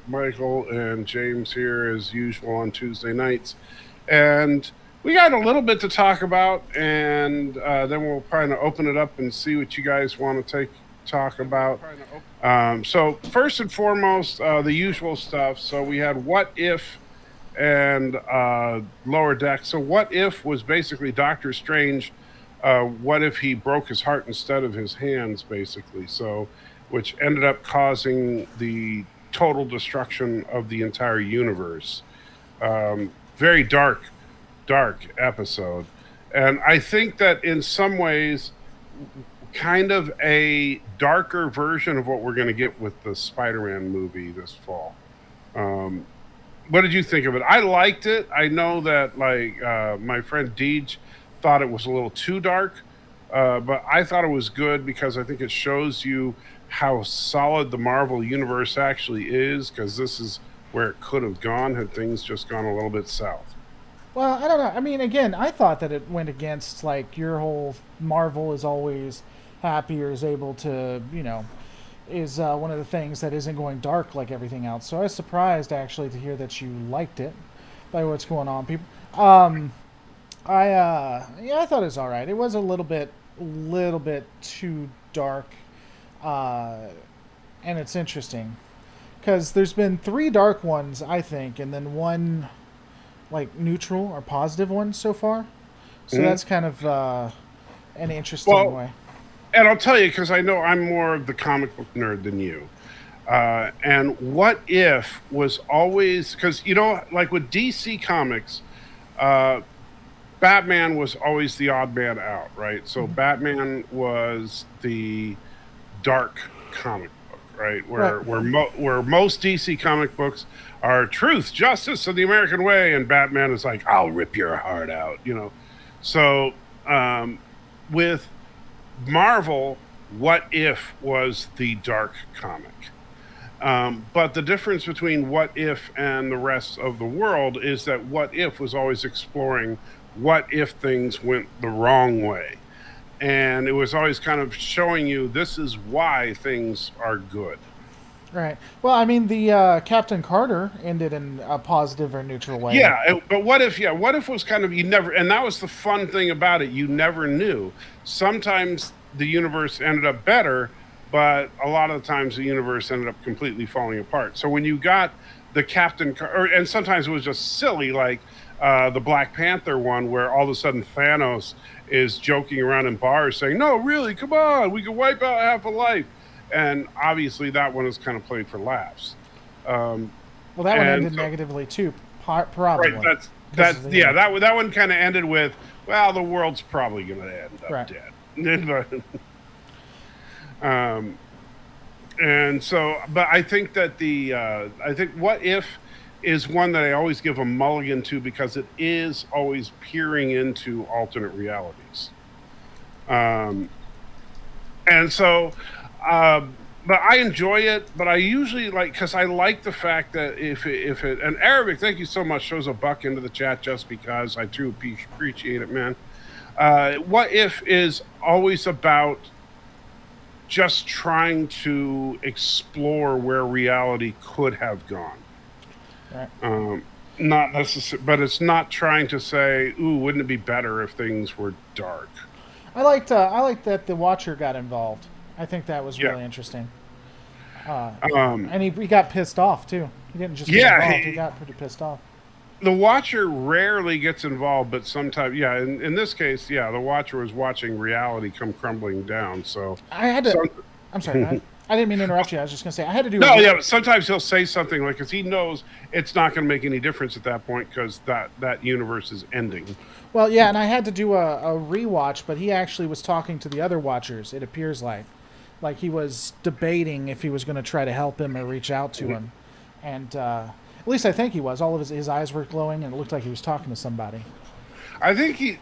Michael and James here as usual on Tuesday nights. And we got a little bit to talk about, and then we'll probably open it up and see what you guys want to talk about. So first and foremost, the usual stuff. So we had What If and Lower Deck. So What If was basically Doctor Strange. What if he broke his heart instead of his hands, basically? So, which ended up causing the total destruction of the entire universe. Very dark episode. And I think that in some ways, kind of a darker version of what we're going to get with the Spider-Man movie this fall. Um, what did you think of it? I liked it. I know that my friend Deej thought it was a little too dark, but I thought it was good because I think it shows you how solid the Marvel universe actually is. Because this is where it could have gone had things just gone a little bit south. Well, I don't know. I mean, again, I thought that it went against like your whole Marvel is always happy or is able to, is one of the things that isn't going dark like everything else. So I was surprised actually to hear that you liked it by what's going on. People, I thought it was all right. It was a little bit too dark, uh, and it's interesting because there's been three dark ones I think, and then one like neutral or positive one so far. So Mhm. that's kind of an interesting Well, way. and I'll tell you because I know I'm more of the comic book nerd than you. And What If was always because like with DC Comics, uh, Batman was always the odd man out, right? So Mhm. Batman was the dark comic book, right? Right. Where most DC comic books are truth, justice, and the American way, and Batman is like, I'll rip your heart out. So um, with Marvel, What If was the dark comic. But the difference between What If and the rest of the world is that What If was always exploring what if things went the wrong way. And it was always kind of showing you this is why things are good. Right. Well, I mean, the Captain Carter ended in a positive or neutral way. But what if was kind of, you never, and that was the fun thing about it, you never knew. Sometimes the universe ended up better, but a lot of the times the universe ended up completely falling apart. So when you got the and sometimes it was just silly, like the Black Panther one, where all of a sudden Thanos is joking around in bars saying, "No, really, come on, we can wipe out half a life," and obviously that one is kind of played for laughs. Um, Well, that one and ended so, negatively too, right, probably because of that's the yeah, end. that one kind of ended with, well, the world's probably going to end up Right. dead. um, and so, but I think that I think What If is one that I always give a mulligan to because it is always peering into alternate realities. Um, and so, uh, but I enjoy it. But I usually like because I like the fact that if it and Arabic, thank you so much, shows a buck into the chat just because I do appreciate it, man. What If is always about just trying to explore where reality could have gone. Right. Um, not necessarily, but it's not trying to say, "Ooh, wouldn't it be better if things were dark?" I liked that the Watcher got involved. I think that was Yeah, really interesting. Uh, um, and he got pissed off too. He didn't just get yeah. involved; he got pretty pissed off. The Watcher rarely gets involved, but sometimes, yeah. In this case, yeah, the Watcher was watching reality come crumbling down. So, I had to. some, I'm sorry. I didn't mean to interrupt you. I was just gonna say I had to do a. no, yeah, but sometimes he'll say something like, because he knows it's not going to make any difference at that point because that universe is ending. Well, yeah, and I had to do a rewatch, but he actually was talking to the other Watchers. It appears like he was debating if he was going to try to help him or reach out to him, and at least I think he was. All of his eyes were glowing, and it looked like he was talking to somebody. I think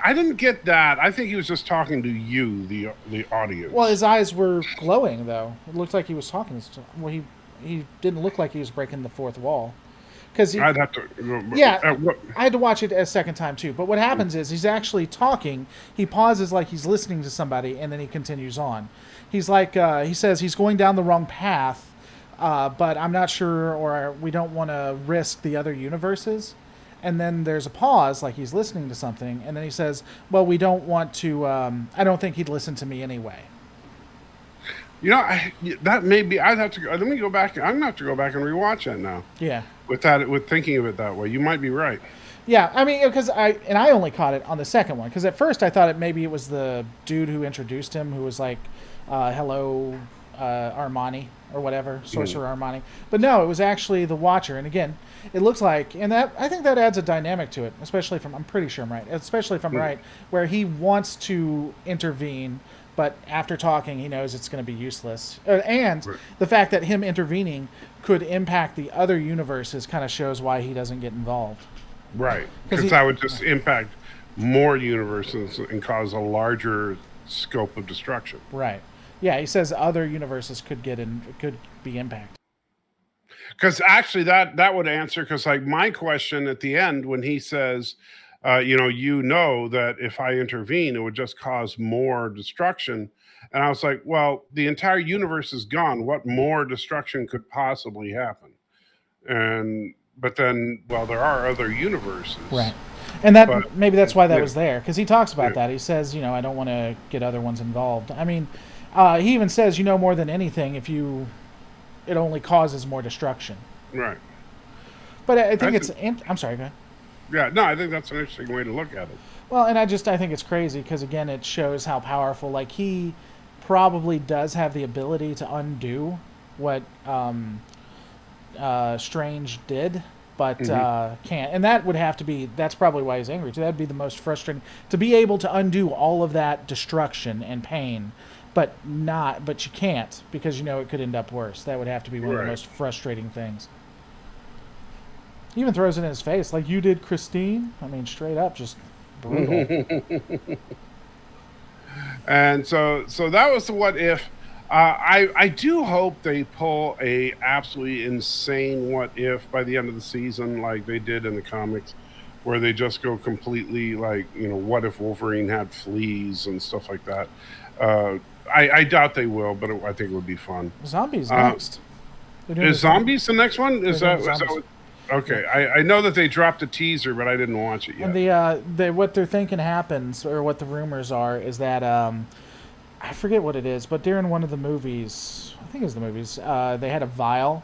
I didn't get that. I think he was just talking to you, the Well, audience. his eyes were glowing though. It looked like he was talking. Well, he didn't look like he was breaking the fourth wall, because he. I'd have to. Yeah, What? I had to watch it a second time too. But what happens is he's actually talking. He pauses like he's listening to somebody, and then he continues on. He's like he says he's going down the wrong path. but I'm not sure, or we don't want to risk the other universes. And then there's a pause, like he's listening to something, and then he says, "Well, we don't want to. I don't think he'd listen to me anyway." That may be. I'd have to go. Let me go back. I'm gonna have to go back and rewatch that now. Yeah. With thinking of it that way, you might be right. Yeah, I mean, because I only caught it on the second one because at first I thought maybe it was the dude who introduced him who was like, "Hello, Armani" or whatever, Sorcerer Armani. But no, it was actually the Watcher. And again, it looks like, and that I think that adds a dynamic to it, especially I'm pretty sure I'm right, especially if I'm right, where he wants to intervene, but after talking, he knows it's going to be useless. And the fact that him intervening could impact the other universes kind of shows why he doesn't get involved. Right, because that would just impact more universes and cause a larger scope of destruction. Right. Yeah, he says other universes could be impacted. Because actually, that would answer. Because like my question at the end when he says, that if I intervene, it would just cause more destruction. And I was like, well, the entire universe is gone. What more destruction could possibly happen? But then, well, there are other universes, right? And maybe that's why that was there, because he talks about that. He says, I don't want to get other ones involved. I mean, he even says, more than anything, it only causes more destruction. Right. But I think I'm sorry, go ahead. Yeah, no, I think that's an interesting way to look at it. Well, and I think it's crazy because, again, it shows how powerful, like, he probably does have the ability to undo what Strange did, but can't. And that would have to be, that's probably why he's angry too. That'd be the most frustrating, to be able to undo all of that destruction and pain, but you can't, because it could end up worse. That would have to be one of the most frustrating things. He even throws it in his face, like, you did Christine. I mean, straight up, just brutal. And so that was the what if. I do hope they pull a absolutely insane what if by the end of the season, like they did in the comics, where they just go completely like, what if Wolverine had fleas and stuff like that. I doubt they will, but I think it would be fun. Zombies next. Is Zombies the next one? Is that okay? I know that they dropped a teaser, but I didn't watch it yet. And what they're thinking happens, or what the rumors are, is that I forget what it is, but during one of the movies, I think it was the movies, they had a vial.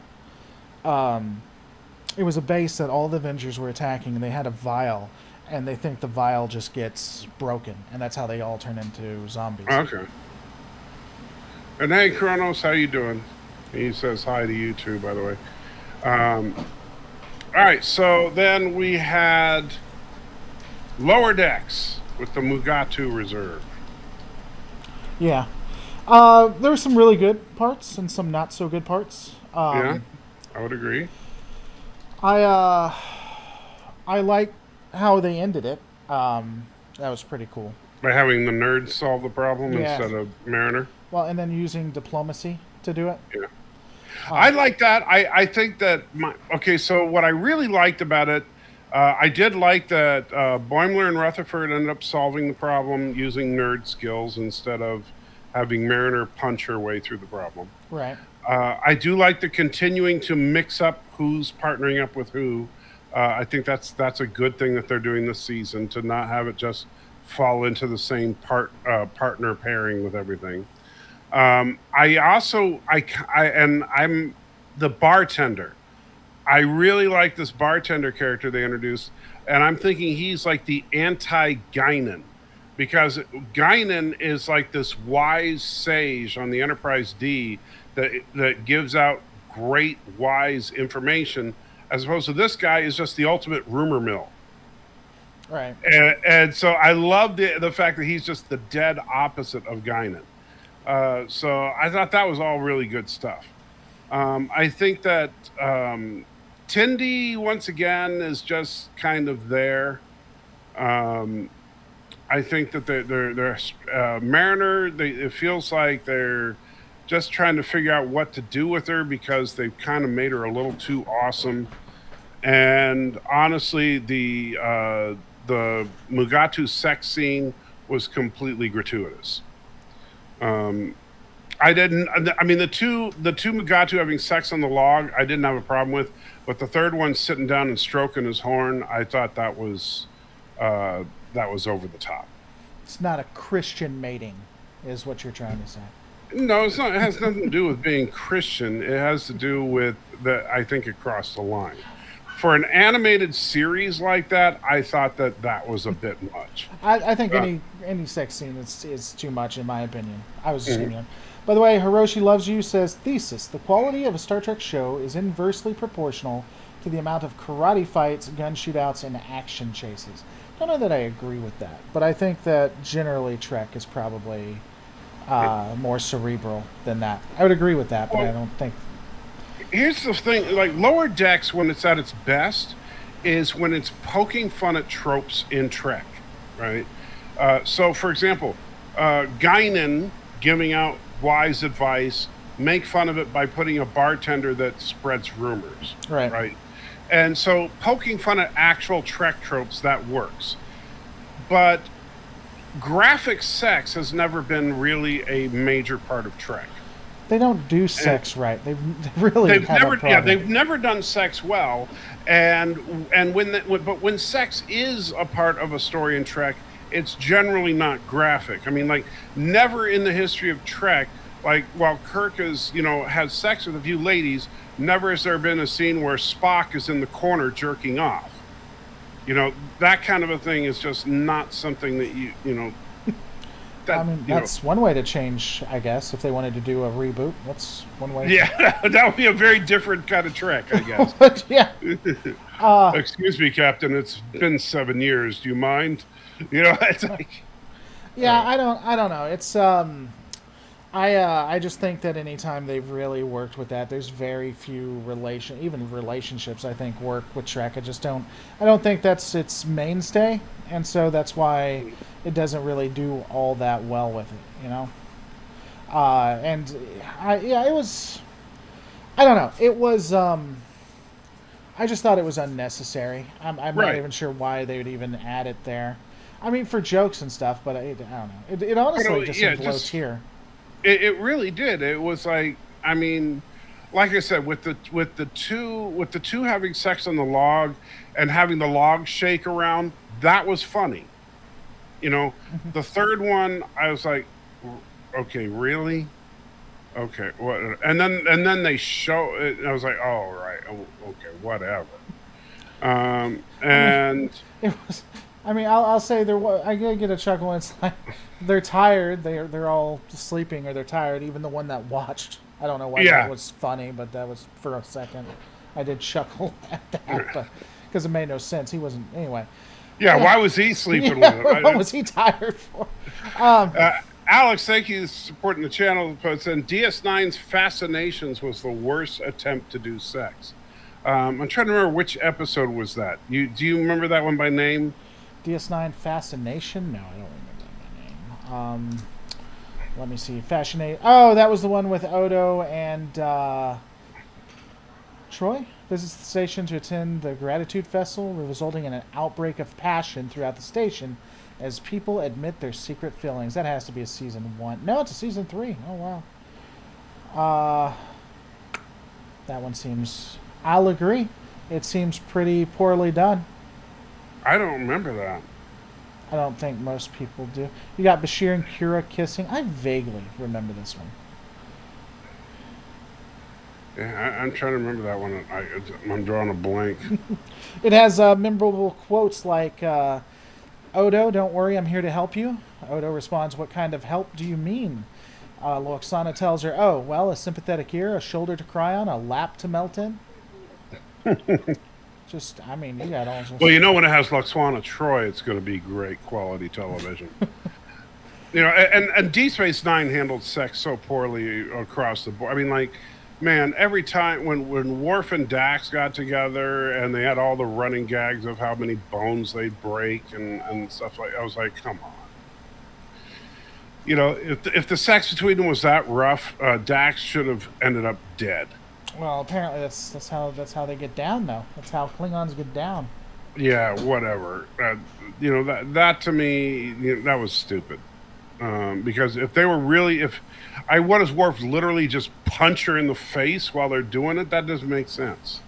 It was a base that all the Avengers were attacking, and they had a vial, and they think the vial just gets broken, and that's how they all turn into zombies. Okay. And hey, Kronos, how you doing? He says hi to you too, by the way. All right, so then we had Lower Decks with the Mugatu Reserve. Yeah. There were some really good parts and some not so good parts. Yeah, I would agree. I like how they ended it. That was pretty cool. By having the nerds solve the problem instead of Mariner? Well, and then using diplomacy to do it. Yeah. I like that. I think that so what I really liked about it, I did like that Boimler and Rutherford ended up solving the problem using nerd skills instead of having Mariner punch her way through the problem. Right. I do like the continuing to mix up who's partnering up with who. I think that's a good thing that they're doing this season, to not have it just fall into the same partner pairing with everything. I'm the bartender. I really like this bartender character they introduced, and I'm thinking he's like the anti-Guinan, because Guinan is like this wise sage on the Enterprise D that gives out great wise information, as opposed to this guy is just the ultimate rumor mill. Right. And so I love the fact that he's just the dead opposite of Guinan. So I thought that was all really good stuff. I think that Tindy, once again, is just kind of there. I think that they're Mariner, it feels like they're just trying to figure out what to do with her, because they've kind of made her a little too awesome. And honestly, the Mugatu sex scene was completely gratuitous. I didn't. I mean, the two Mugatu having sex on the log, I didn't have a problem with, but the third one sitting down and stroking his horn, I thought uh, that was over the top. It's not a Christian mating, is what you're trying to say. No, it's not. It has nothing to do with being Christian. It has to do with that. I think it crossed the line. For an animated series like that, I thought that was a bit much. I think Uh, any sex scene is too much in my opinion. I was just mhm. giving. By the way, Hiroshi Loves You says thesis: the quality of a Star Trek show is inversely proportional to the amount of karate fights, gun shootouts, and action chases. Don't know that I agree with that, but I think that generally Trek is probably more cerebral than that. I would agree with that, but I Well, don't think. here's the thing: like Lower Decks, when it's at its best, is when it's poking fun at tropes in Trek, right? So, for example, Guinan giving out wise advice, make fun of it by putting a bartender that spreads rumors, Right. right? And so, poking fun at actual Trek tropes that works, but graphic sex has never been really a major part of Trek. They don't do And sex right. They really they've have a never, yeah, problem. they've never done sex well, and but when sex is a part of a story in Trek, it's generally not graphic. I mean, like never in the history of Trek, like while Kirk is has sex with a few ladies, never has there been a scene where Spock is in the corner jerking off. That kind of a thing is just not something that I that mean, you know that's one way to change, I guess, if they wanted to do a reboot. That's one way. yeah, that would be a very different kind of Trek, I guess. But yeah, Excuse me, Captain. It's been 7 years. Do you mind? It's like, yeah. uh, I don't know. It's I just think that anytime they've really worked with that, there's very few even relationships I think work with Trek. I don't think that's its mainstay, and so that's why it doesn't really do all that well with it. And yeah, it was. I don't know. It was. I just thought it was unnecessary. I'm not right. even sure why they would even add it there. I mean, for jokes and stuff, but I don't know. It But honestly just yeah, seems low just tier. it really did. It was like, I mean, like I said, with the two having sex on the log and having the log shake around, that was funny. You know, the third one, I was like, okay, really? Okay, what? And then they show it. And I was like, oh right, oh, okay, whatever. I mean, And it was. I mean, I'll say there was. I did get a chuckle. It's like they're tired. They're all sleeping or they're tired. Even the one that watched. I don't know why that yeah, was funny, but that was for a second. I did chuckle at that, but because it made no sense. He wasn't anyway. yeah. Yeah, Why was he sleeping with yeah. him? What was he tired for? Um, Alex, thank you for supporting the channel. But saying DS9's Fascinations was the worst attempt to do sex. I'm trying to remember which episode was that. Do you remember that one by name? DS9 Fascination? No, I don't remember my name. Let me see. Fascinate. Oh, that was the one with Odo and Troy visits the station to attend the Gratitude Festival, resulting in an outbreak of passion throughout the station as people admit their secret feelings. That has to be a season 1. No, it's a season 3. Oh, wow. That one seems. I'll agree. It seems pretty poorly done. I don't remember that. I don't think most people do. You got Bashir and Kira kissing. I vaguely remember this one. Yeah, I'm trying to remember that one. I'm drawing a blank. It has memorable quotes like, Odo, don't worry, I'm here to help you. Odo responds, what kind of help do you mean? Loxana tells her, oh, well, a sympathetic ear, a shoulder to cry on, a lap to melt in. Just, I mean, you got all Well, just. when it has Luxwana Troy, it's going to be great quality television. And D Space Nine handled sex so poorly across the board. I mean, like, man, every time when Worf and Dax got together and they had all the running gags of how many bones they'd break and stuff I was like, come on. If the sex between them was that rough, Dax should have ended up dead. Well, apparently that's how they get down, though. That's how Klingons get down. Yeah, whatever. That to me, that was stupid. Because if what does Worf literally just punch her in the face while they're doing it? That doesn't make sense.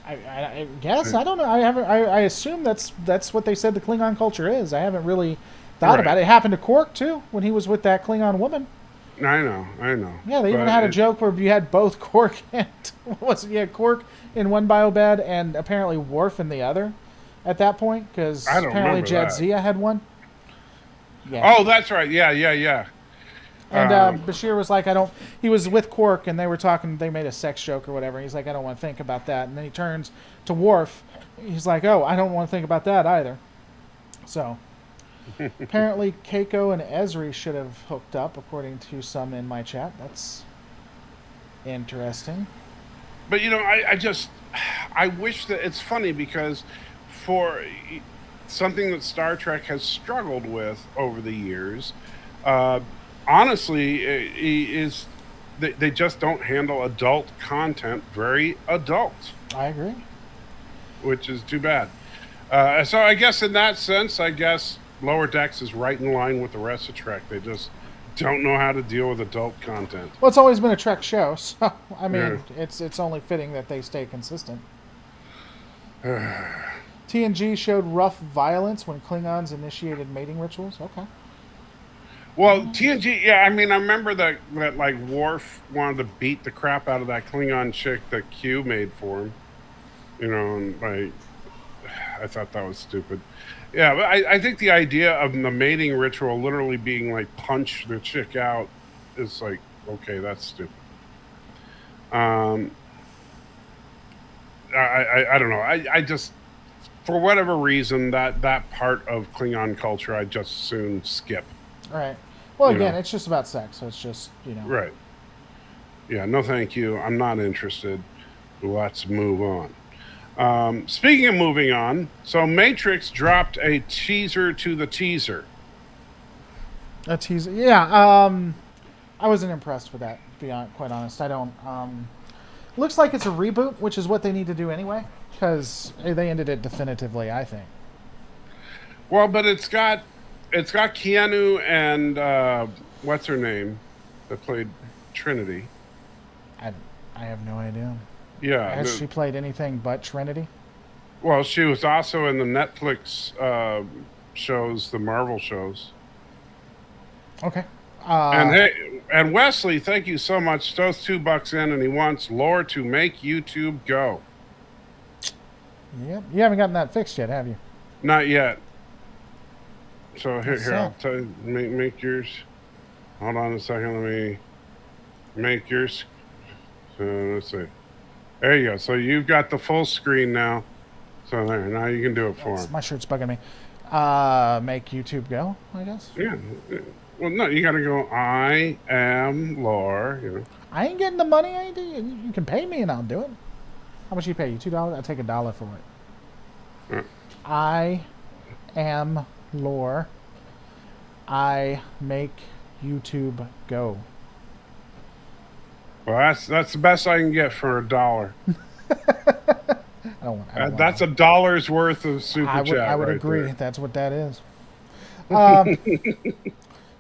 I guess I don't know. I haven't. I assume that's what they said the Klingon culture is. I haven't really thought about it. It happened to Quark too when he was with that Klingon woman. I know. Yeah, they even had a joke where you had both Quark and what was it? You had Quark in one biobed and apparently Worf in the other. At that point, because apparently Jadzia had one. Yeah. Oh, that's right. Yeah. And Bashir was like, he was with Quark and they were talking, they made a sex joke or whatever. He's like, I don't want to think about that. And then he turns to Worf. He's like, oh, I don't want to think about that either. So, apparently Keiko and Ezri should have hooked up, according to some in my chat. That's interesting. But, I wish that, it's funny because for something that Star Trek has struggled with over the years, honestly, is they just don't handle adult content very adult. I agree. Which is too bad. So I guess in that sense, Lower Decks is right in line with the rest of Trek. They just don't know how to deal with adult content. Well, it's always been a Trek show, so I mean, it's only fitting that they stay consistent. TNG showed rough violence when Klingons initiated mating rituals. Okay. Well, TNG, I remember that like Worf wanted to beat the crap out of that Klingon chick that Q made for him. And I thought that was stupid. Yeah, but I think the idea of the mating ritual literally being like punch the chick out is like, okay, that's stupid. I don't know. I just, for whatever reason, that part of Klingon culture, I just soon skip. Right. Well, again, it's just about sex, so it's just, Right. Yeah, no thank you. I'm not interested. Let's move on. Speaking of moving on, so Matrix dropped a teaser to the teaser. A teaser? Yeah. I wasn't impressed with that, to be quite honest. I don't... looks like it's a reboot, which is what they need to do anyway, because they ended it definitively, I think. Well, but it's got Keanu and what's her name that played Trinity. I have no idea. Yeah, has she played anything but Trinity? Well, she was also in the Netflix shows, the Marvel shows. Okay. And Wesley, thank you so much. Throws $2 in, and he wants lore to make YouTube go. Yep. You haven't gotten that fixed yet, have you? Not yet. So here I'll tell you, make yours. Hold on a second. Let me make yours. So let's see. There you go. So you've got the full screen now. So there. Now you can do it for him. My shirt's bugging me. Make YouTube go, I guess. Yeah. Well, no, you got to go. I am Lore. I ain't getting the money. You can pay me and I'll do it. How much you pay? You $2? I'll take $1 for it. Yeah. I am Lore. I make YouTube go. Well, that's the best I can get for $1. I don't want that's $1 worth of super chat. I would right agree. There. That's what that is.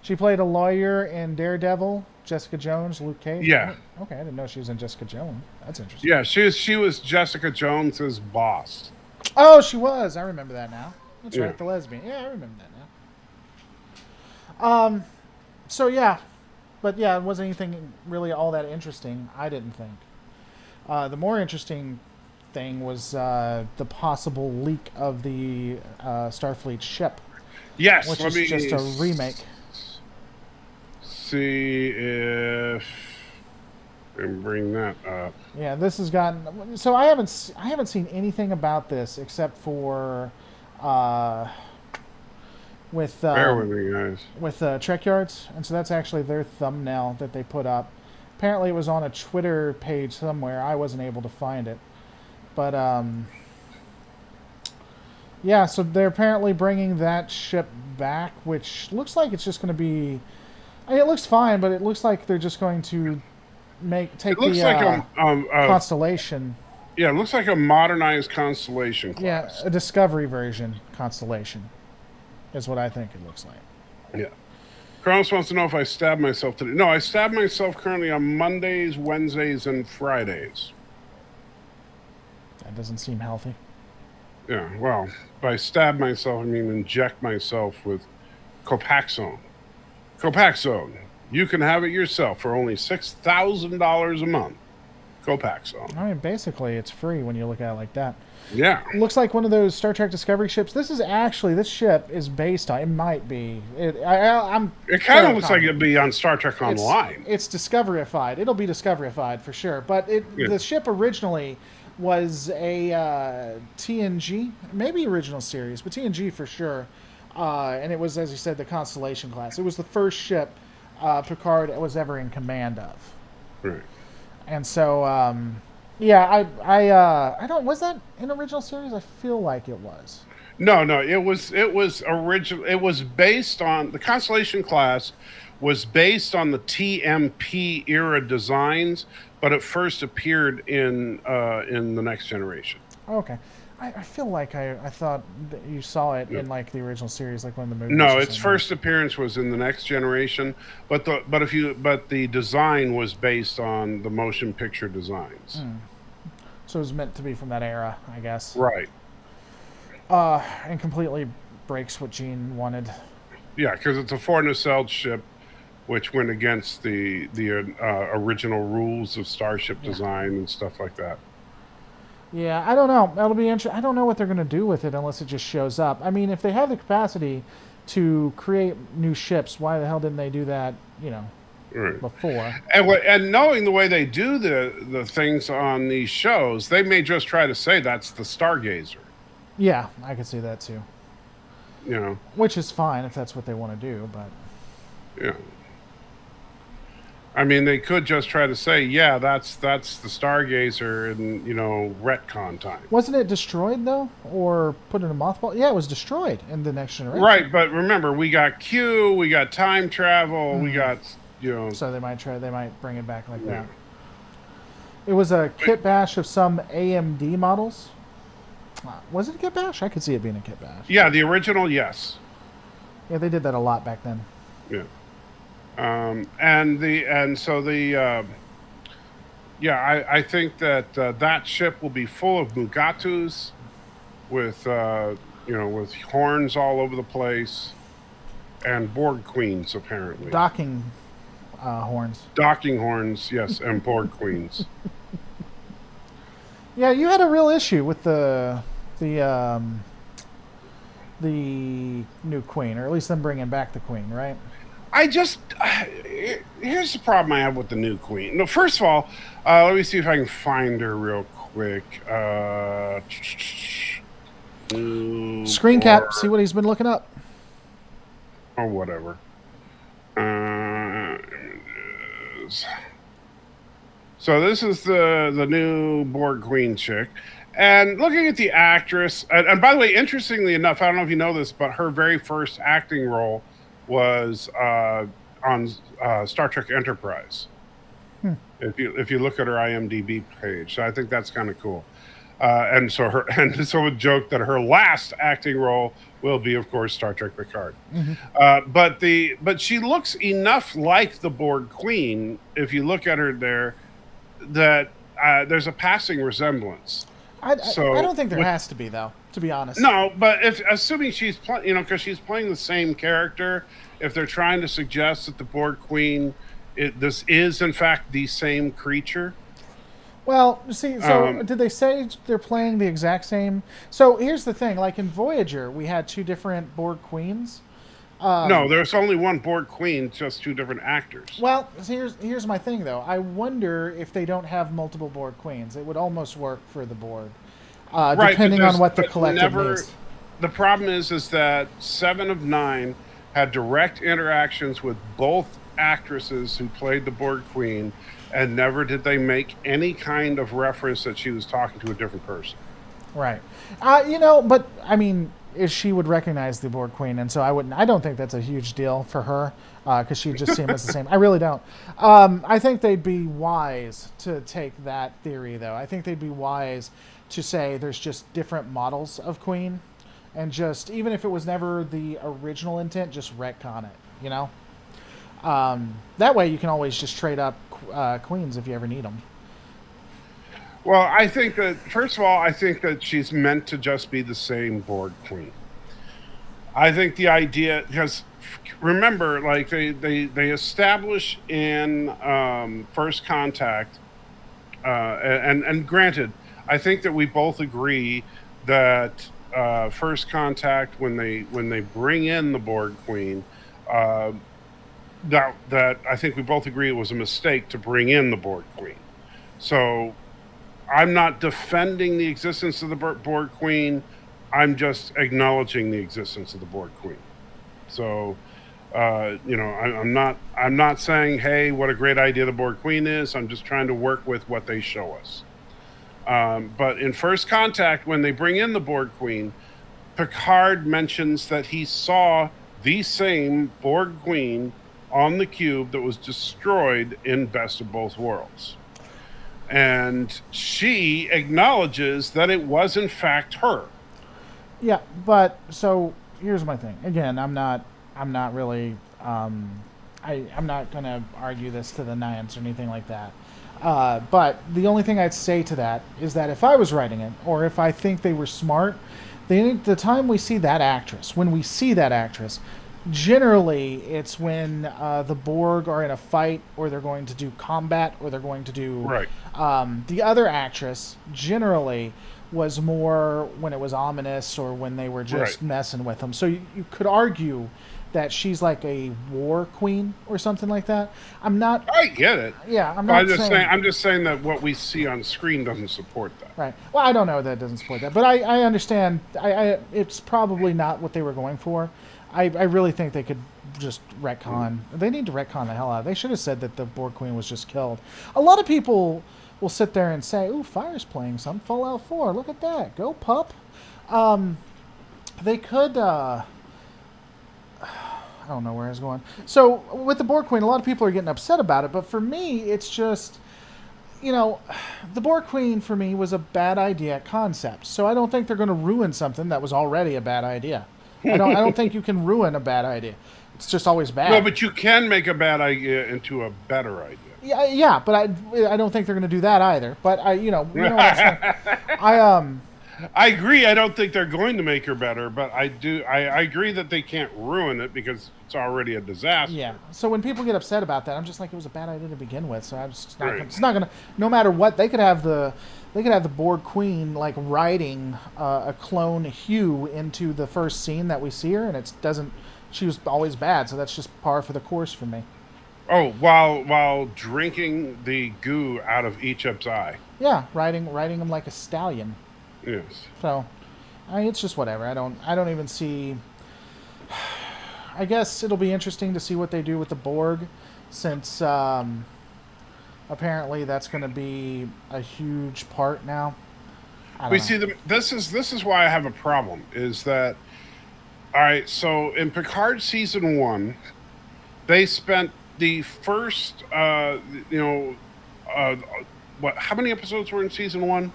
She played a lawyer in Daredevil, Jessica Jones, Luke Cage. Yeah. Okay, I didn't know she was in Jessica Jones. That's interesting. Yeah, she was Jessica Jones's boss. Oh, she was. I remember that now. That's right, the lesbian. Yeah, I remember that now. So yeah, but yeah, it wasn't anything really all that interesting. I didn't think. The more interesting thing was the possible leak of the Starfleet ship. Yes, which is just a remake. See if and bring that up. Yeah, this has gotten. So I haven't seen anything about this except for with bear with me, guys. With Trek Yards, and so that's actually their thumbnail that they put up. Apparently, it was on a Twitter page somewhere. I wasn't able to find it, but yeah. So they're apparently bringing that ship back, which looks like it's just going to be. I mean, it looks fine, but it looks like they're just going to take the Constellation. Yeah, it looks like a modernized Constellation class. Yeah, a Discovery version Constellation is what I think it looks like. Yeah. Carlos wants to know if I stabbed myself today. No, I stab myself currently on Mondays, Wednesdays, and Fridays. That doesn't seem healthy. Yeah, well, by stab myself, I mean inject myself with Copaxone. Copaxone. You can have it yourself for only $6,000 a month. Copaxone. I mean, basically, it's free when you look at it like that. Yeah. It looks like one of those Star Trek Discovery ships. This ship is based on. It might be. I'm. It kind of looks like it'd be on Star Trek Online. It's Discoveryified. It'll be Discoveryified for sure. But the ship originally was a TNG, maybe original series, but TNG for sure. And it was, as you said, the Constellation class. It was the first ship Picard was ever in command of. Right. And so, I don't. Was that an original series? I feel like it was. No. It was original. It was based on the Constellation class. Was based on the TMP era designs, but it first appeared in the Next Generation. Okay. I feel like I thought that you saw it in like the original series, like one of the movies. No, its first appearance was in the Next Generation, but the design was based on the motion picture designs. So it was meant to be from that era, I guess. Right. And completely breaks what Gene wanted. Yeah, because it's a four-nacelled ship, which went against the original rules of starship design and stuff like that. Yeah, I don't know. That'll be interesting. I don't know what they're going to do with it unless it just shows up. I mean, if they have the capacity to create new ships, why the hell didn't they do that, before? And knowing the way they do the things on these shows, they may just try to say that's the Stargazer. Yeah, I could see that too. You know. Which is fine if that's what they want to do, but... Yeah. I mean, they could just try to say, yeah, that's the Stargazer in, retcon time. Wasn't it destroyed, though? Or put in a mothball? Yeah, it was destroyed in the Next Generation. Right, but remember, we got Q, we got time travel, we got, So they might bring it back like that. It was a kit bash of some AMD models. Was it a kit bash? I could see it being a kit bash. Yeah, the original, yes. Yeah, they did that a lot back then. Yeah. I think that that ship will be full of Mugatus with with horns all over the place and Borg queens apparently. Docking horns. Docking horns, yes, and Borg queens. Yeah, you had a real issue with the new queen, or at least them bringing back the queen, right? Here's the problem I have with the new queen. No, first of all, let me see if I can find her real quick. Screen cap, see what he's been looking up. Or whatever. So this is the new Borg Queen chick. And looking at the actress, and by the way, interestingly enough, I don't know if you know this, but her very first acting role was on Star Trek Enterprise. If you look at her IMDb page, so I think that's kind of cool. And so a joke that her last acting role will be, of course, Star Trek Picard. But she looks enough like the Borg Queen, if you look at her there, that there's a passing resemblance. I don't think there has to be, though, to be honest. No, but assuming she's because she's playing the same character, if they're trying to suggest that the Borg Queen, this is in fact the same creature. Well, see, so did they say they're playing the exact same? So here's the thing: like in Voyager, we had two different Borg Queens. No, there's only one Borg Queen, just two different actors. Well, here's my thing, though. I wonder if they don't have multiple Borg Queens. It would almost work for the Borg, depending on what the collective needs. The problem is that 7 of 9 had direct interactions with both actresses who played the Borg Queen, and never did they make any kind of reference that she was talking to a different person. Right. But I mean, she would recognize the Borg Queen, and so I don't think that's a huge deal for her, because she just seemed as the same. I really don't. I think they'd be wise to take that theory, though. I think they'd be wise to say there's just different models of Queen, and just, even if it was never the original intent, just retcon it, That way, you can always just trade up queens if you ever need them. Well, I think that first of all, I think that she's meant to just be the same Borg queen. I think the idea because remember, like they establish in First Contact, and granted, I think that we both agree that First Contact when they bring in the Borg Queen, uh, that I think we both agree it was a mistake to bring in the Borg Queen. So I'm not defending the existence of the Borg Queen. I'm just acknowledging the existence of the Borg Queen. So, I'm not saying, hey, what a great idea the Borg Queen is. I'm just trying to work with what they show us. But in First Contact, when they bring in the Borg Queen, Picard mentions that he saw the same Borg Queen on the cube that was destroyed in Best of Both Worlds. And she acknowledges that it was in fact her. Yeah, but so here's my thing. Again, I'm not really, I'm not gonna argue this to the nines or anything like that. But the only thing I'd say to that is that if I was writing it, or if I think they were smart, the time we see that actress, when we see that actress, generally it's when the Borg are in a fight, or they're going to do combat, or they're going to do. Right. The other actress generally was more when it was ominous, or when they were just Right. messing with them. So you could argue that she's like a war queen or something like that. I'm not. I get it. Yeah, I'm But not saying. I'm just saying that what we see on screen doesn't support that. Right. Well, I don't know that it doesn't support that, but I understand. It's probably not what they were going for. I really think they could just retcon. They need to retcon the hell out of it. They should have said that the Borg Queen was just killed. A lot of people will sit there and say, "Ooh, Fire's playing some Fallout 4. Look at that. Go, pup." They could. I don't know where I was going. So with the Borg Queen, a lot of people are getting upset about it, but for me, it's just, the Borg Queen for me was a bad idea concept. So I don't think they're going to ruin something that was already a bad idea. I don't think you can ruin a bad idea. It's just always bad. No, but you can make a bad idea into a better idea. Yeah, but I don't think they're going to do that either. But what I'm saying. I agree. I don't think they're going to make her better, but I do. I agree that they can't ruin it because it's already a disaster. Yeah. So when people get upset about that, I'm just like, it was a bad idea to begin with. So I'm just not. Right. It's not gonna. No matter what, they could have the Borg Queen like riding a clone Hugh into the first scene that we see her, and it doesn't. She was always bad, so that's just par for the course for me. Oh, while drinking the goo out of Egypt's eye. Yeah, riding him like a stallion. Yes. So, it's just whatever. I don't even see. I guess it'll be interesting to see what they do with the Borg, since apparently that's going to be a huge part now. We see them. This is why I have a problem. Is that all right? So in Picard season 1, they spent the first, what? How many episodes were in season 1?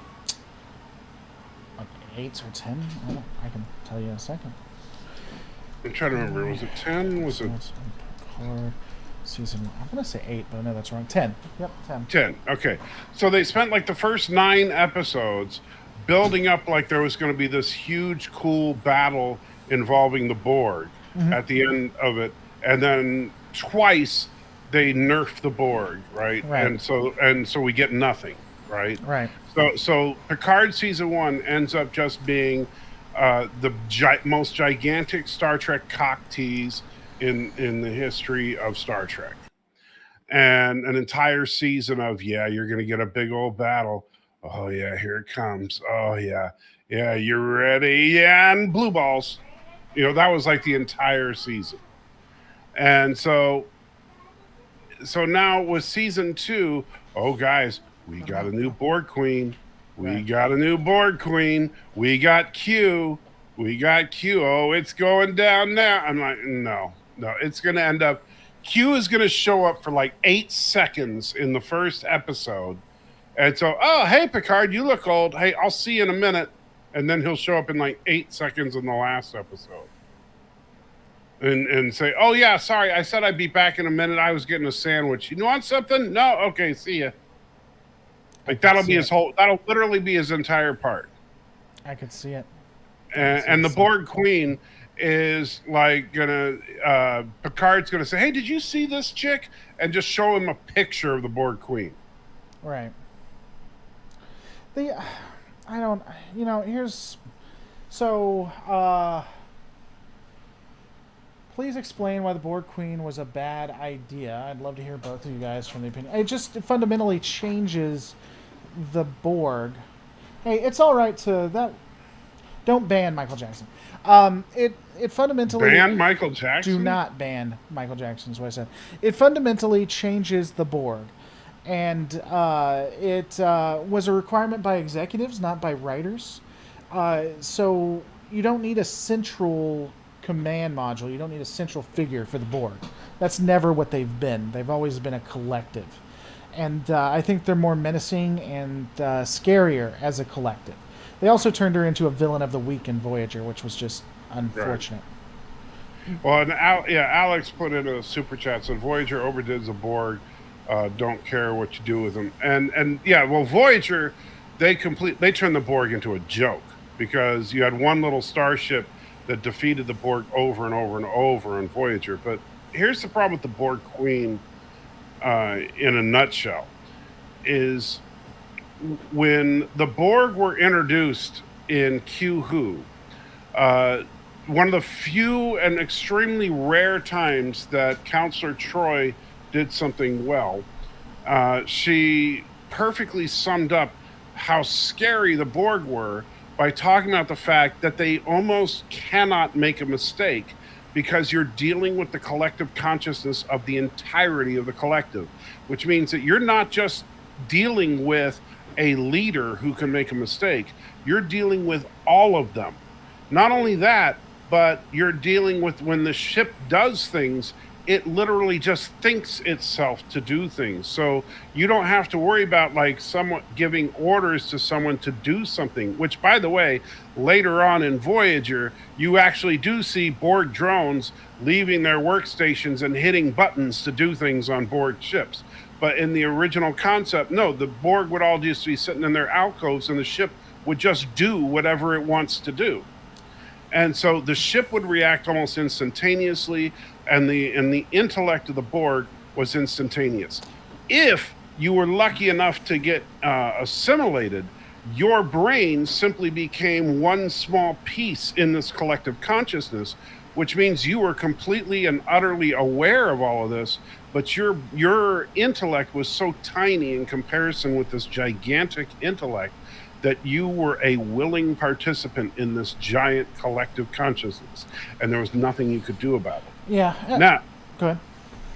Like 8 or 10. I can tell you in a second. I'm trying to remember. Was it 10? Was it Picard season 1? I'm gonna say 8, but I know that's wrong. 10. Yep, 10. 10? Okay. So they spent like the first 9 episodes building up like there was going to be this huge, cool battle involving the Borg at the end of it, and then twice they nerf the Borg, right? And so we get nothing, right? Right. So Picard season 1 ends up just being the most gigantic Star Trek cock tease in the history of Star Trek, and an entire season of you're gonna get a big old battle. Oh yeah, here it comes. Oh yeah, you're ready. Yeah, and blue balls. That was like the entire season, and so now with season 2, oh guys, we got a new Borg Queen. We got a new Borg Queen. We got Q. Oh, it's going down now. I'm like, no. It's going to end up. Q is going to show up for like 8 seconds in the first episode. And so, oh, hey, Picard, you look old. Hey, I'll see you in a minute. And then he'll show up in like 8 seconds in the last episode. and say, "Oh yeah, sorry, I said I'd be back in a minute. I was getting a sandwich. You want something? No, okay, see ya." Like that'll be his whole. That'll literally be his entire part. I could see it. And the Borg Queen is like gonna. Picard's gonna say, "Hey, did you see this chick?" And just show him a picture of the Borg Queen. Right. The, I don't. Here's. So, please explain why the Borg Queen was a bad idea. I'd love to hear both of you guys from the opinion. It just fundamentally changes the Borg. Hey, it's all right to that. Don't ban Michael Jackson. It fundamentally ban Michael Jackson. Do not ban Michael Jackson. Is what I said. It fundamentally changes the Borg, and it was a requirement by executives, not by writers. So you don't need a central command module. You don't need a central figure for the Borg. That's never what they've been. They've always been a collective. And I think they're more menacing and scarier as a collective. They also turned her into a villain of the week in Voyager, which was just unfortunate. Right. Well, and Alex put in a super chat, said Voyager overdid the Borg. Don't care what you do with them. And yeah, well, Voyager, they turned the Borg into a joke because you had one little starship that defeated the Borg over and over and over in Voyager. But here's the problem with the Borg Queen, in a nutshell, is when the Borg were introduced in Q one of the few and extremely rare times that Counselor Troy did something well, she perfectly summed up how scary the Borg were by talking about the fact that they almost cannot make a mistake because you're dealing with the collective consciousness of the entirety of the collective, which means that you're not just dealing with a leader who can make a mistake. You're dealing with all of them. Not only that, but you're dealing with when the ship does things, it literally just thinks itself to do things. So you don't have to worry about like someone giving orders to someone to do something, which by the way, later on in Voyager, you actually do see Borg drones leaving their workstations and hitting buttons to do things on Borg ships. But in the original concept, no, the Borg would all just be sitting in their alcoves and the ship would just do whatever it wants to do. And so the ship would react almost instantaneously, and the intellect of the Borg was instantaneous. If you were lucky enough to get assimilated, your brain simply became one small piece in this collective consciousness, which means you were completely and utterly aware of all of this, but your intellect was so tiny in comparison with this gigantic intellect that you were a willing participant in this giant collective consciousness, and there was nothing you could do about it. Yeah. Now, go ahead.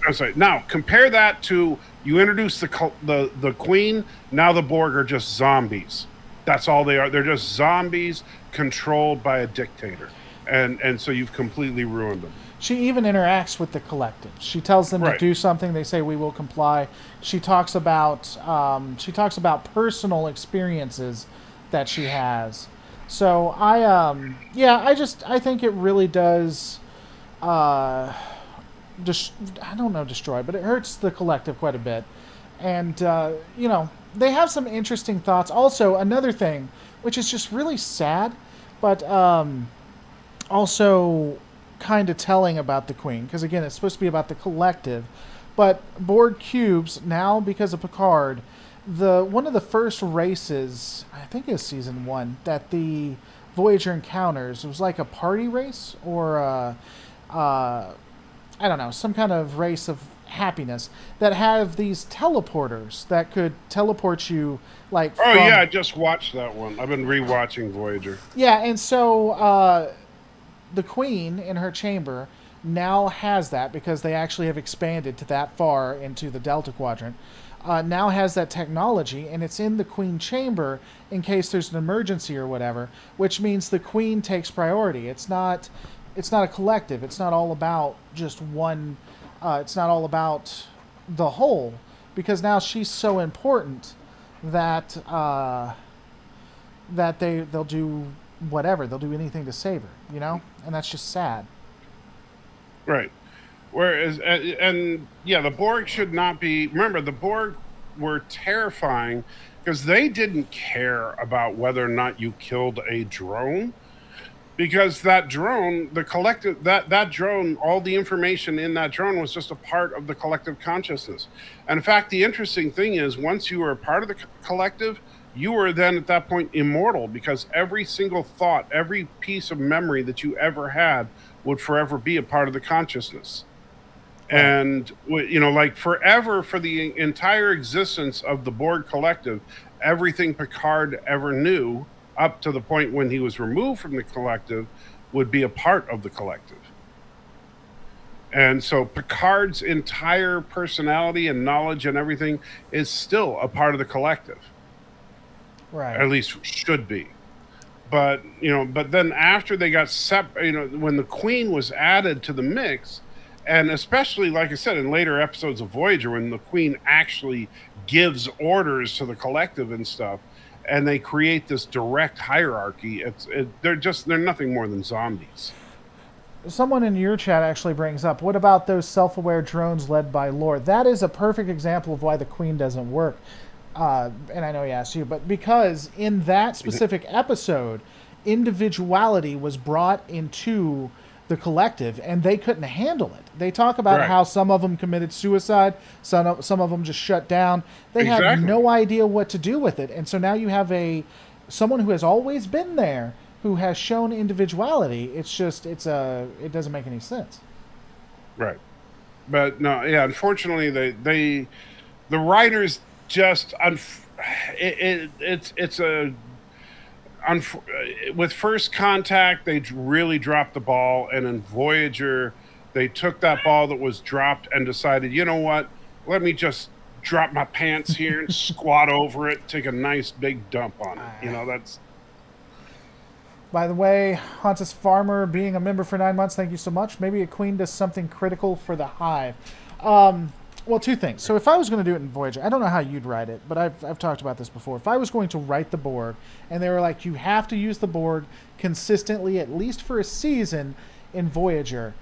I'm sorry. Now, compare that to you introduce the Queen. Now the Borg are just zombies. That's all they are. They're just zombies controlled by a dictator, and so you've completely ruined them. She even interacts with the collective. She tells them to do something. They say we will comply. She talks about personal experiences that she has. So I think it really does. I don't know, destroy, but it hurts the collective quite a bit. And they have some interesting thoughts. Also, another thing, which is just really sad, but also kind of telling about the Queen, because again, it's supposed to be about the collective, but Borg cubes now, because of Picard, one of the first races, I think it was season 1, that the Voyager encounters, it was like a party race or I don't know, some kind of race of happiness that have these teleporters that could teleport you like I just watched that one. I've been rewatching Voyager. Yeah, and so the Queen in her chamber now has that, because they actually have expanded to that far into the Delta Quadrant. Now has that technology, and it's in the Queen chamber in case there's an emergency or whatever, which means the Queen takes priority. It's not a collective. It's not all about just one. It's not all about the whole, because now she's so important that they'll do whatever. They'll do anything to save her, and that's just sad. Right. Whereas, and yeah, the Borg should not be. Remember, the Borg were terrifying because they didn't care about whether or not you killed a drone. Because that drone, the collective, that drone, all the information in that drone was just a part of the collective consciousness. And in fact, the interesting thing is, once you were a part of the collective, you were then at that point immortal because every single thought, every piece of memory that you ever had would forever be a part of the consciousness. Right. And like forever, for the entire existence of the Borg collective, everything Picard ever knew up to the point when he was removed from the collective would be a part of the collective. And so Picard's entire personality and knowledge and everything is still a part of the collective. Right. At least should be. But but then after they got when the Queen was added to the mix, and especially, like I said, in later episodes of Voyager, when the Queen actually gives orders to the collective and stuff, and they create this direct hierarchy, they're nothing more than zombies. Someone in your chat actually brings up, what about those self-aware drones led by Lord? That is a perfect example of why the Queen doesn't work. And I know he asked you, but because in that specific episode, individuality was brought into the collective, and they couldn't handle it. They talk about how some of them committed suicide, some of them just shut down. They had no idea what to do with it, and so now you have someone who has always been there who has shown individuality. It's just it doesn't make any sense. Right, but no, yeah. Unfortunately, the writers just it's a. With First Contact, they really dropped the ball, and in Voyager, they took that ball that was dropped and decided, you know what? Let me just drop my pants here and squat over it, take a nice big dump on it. That's. By the way, Hauntus Farmer, being a member for 9 months, thank you so much. Maybe a Queen does something critical for the Hive. Well, two things. So if I was going to do it in Voyager, I don't know how you'd write it, but I've talked about this before. If I was going to write the Borg, and they were like, you have to use the Borg consistently, at least for a season in Voyager,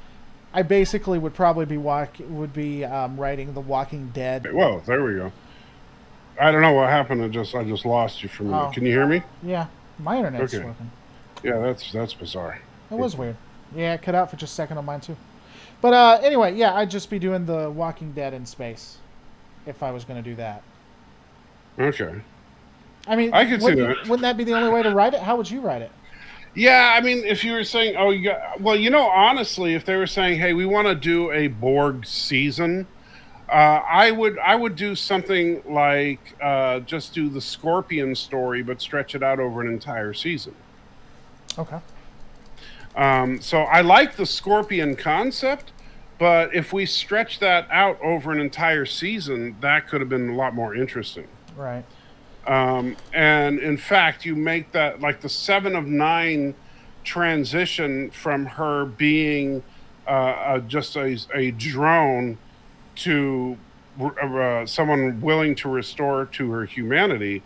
I basically would probably be writing The Walking Dead. Whoa, there we go. I don't know what happened. I just lost you for a minute. Can you hear me? Yeah, my internet's working. Yeah, that's bizarre. It was weird. Yeah, it cut out for just a second on mine too. But anyway, yeah, I'd just be doing The Walking Dead in space if I was going to do that. Okay. I mean, I could see that. Wouldn't that be the only way to write it? How would you write it? Yeah, I mean, if you were saying, honestly, if they were saying, hey, we want to do a Borg season, I would do something like just do the Scorpion story, but stretch it out over an entire season. Okay. So I like the Scorpion concept, but if we stretch that out over an entire season, that could have been a lot more interesting. Right. And in fact, you make that like the 7 of 9 transition from her being just a drone to someone willing to restore to her humanity,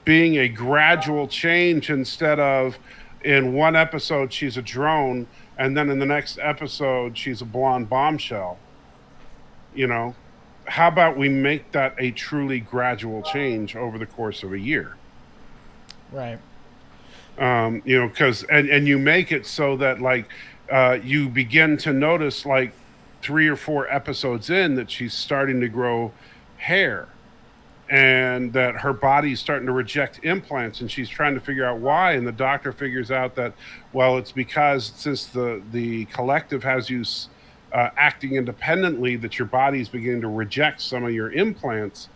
being a gradual change instead of in one episode she's a drone and then in the next episode she's a blonde bombshell. How about we make that a truly gradual change over the course of a year? Right. Because and you make it so that like you begin to notice like 3 or 4 episodes in that she's starting to grow hair, and that her body's starting to reject implants, and she's trying to figure out why. And the doctor figures out that, well, it's because since the collective has you acting independently, that your body's beginning to reject some of your implants,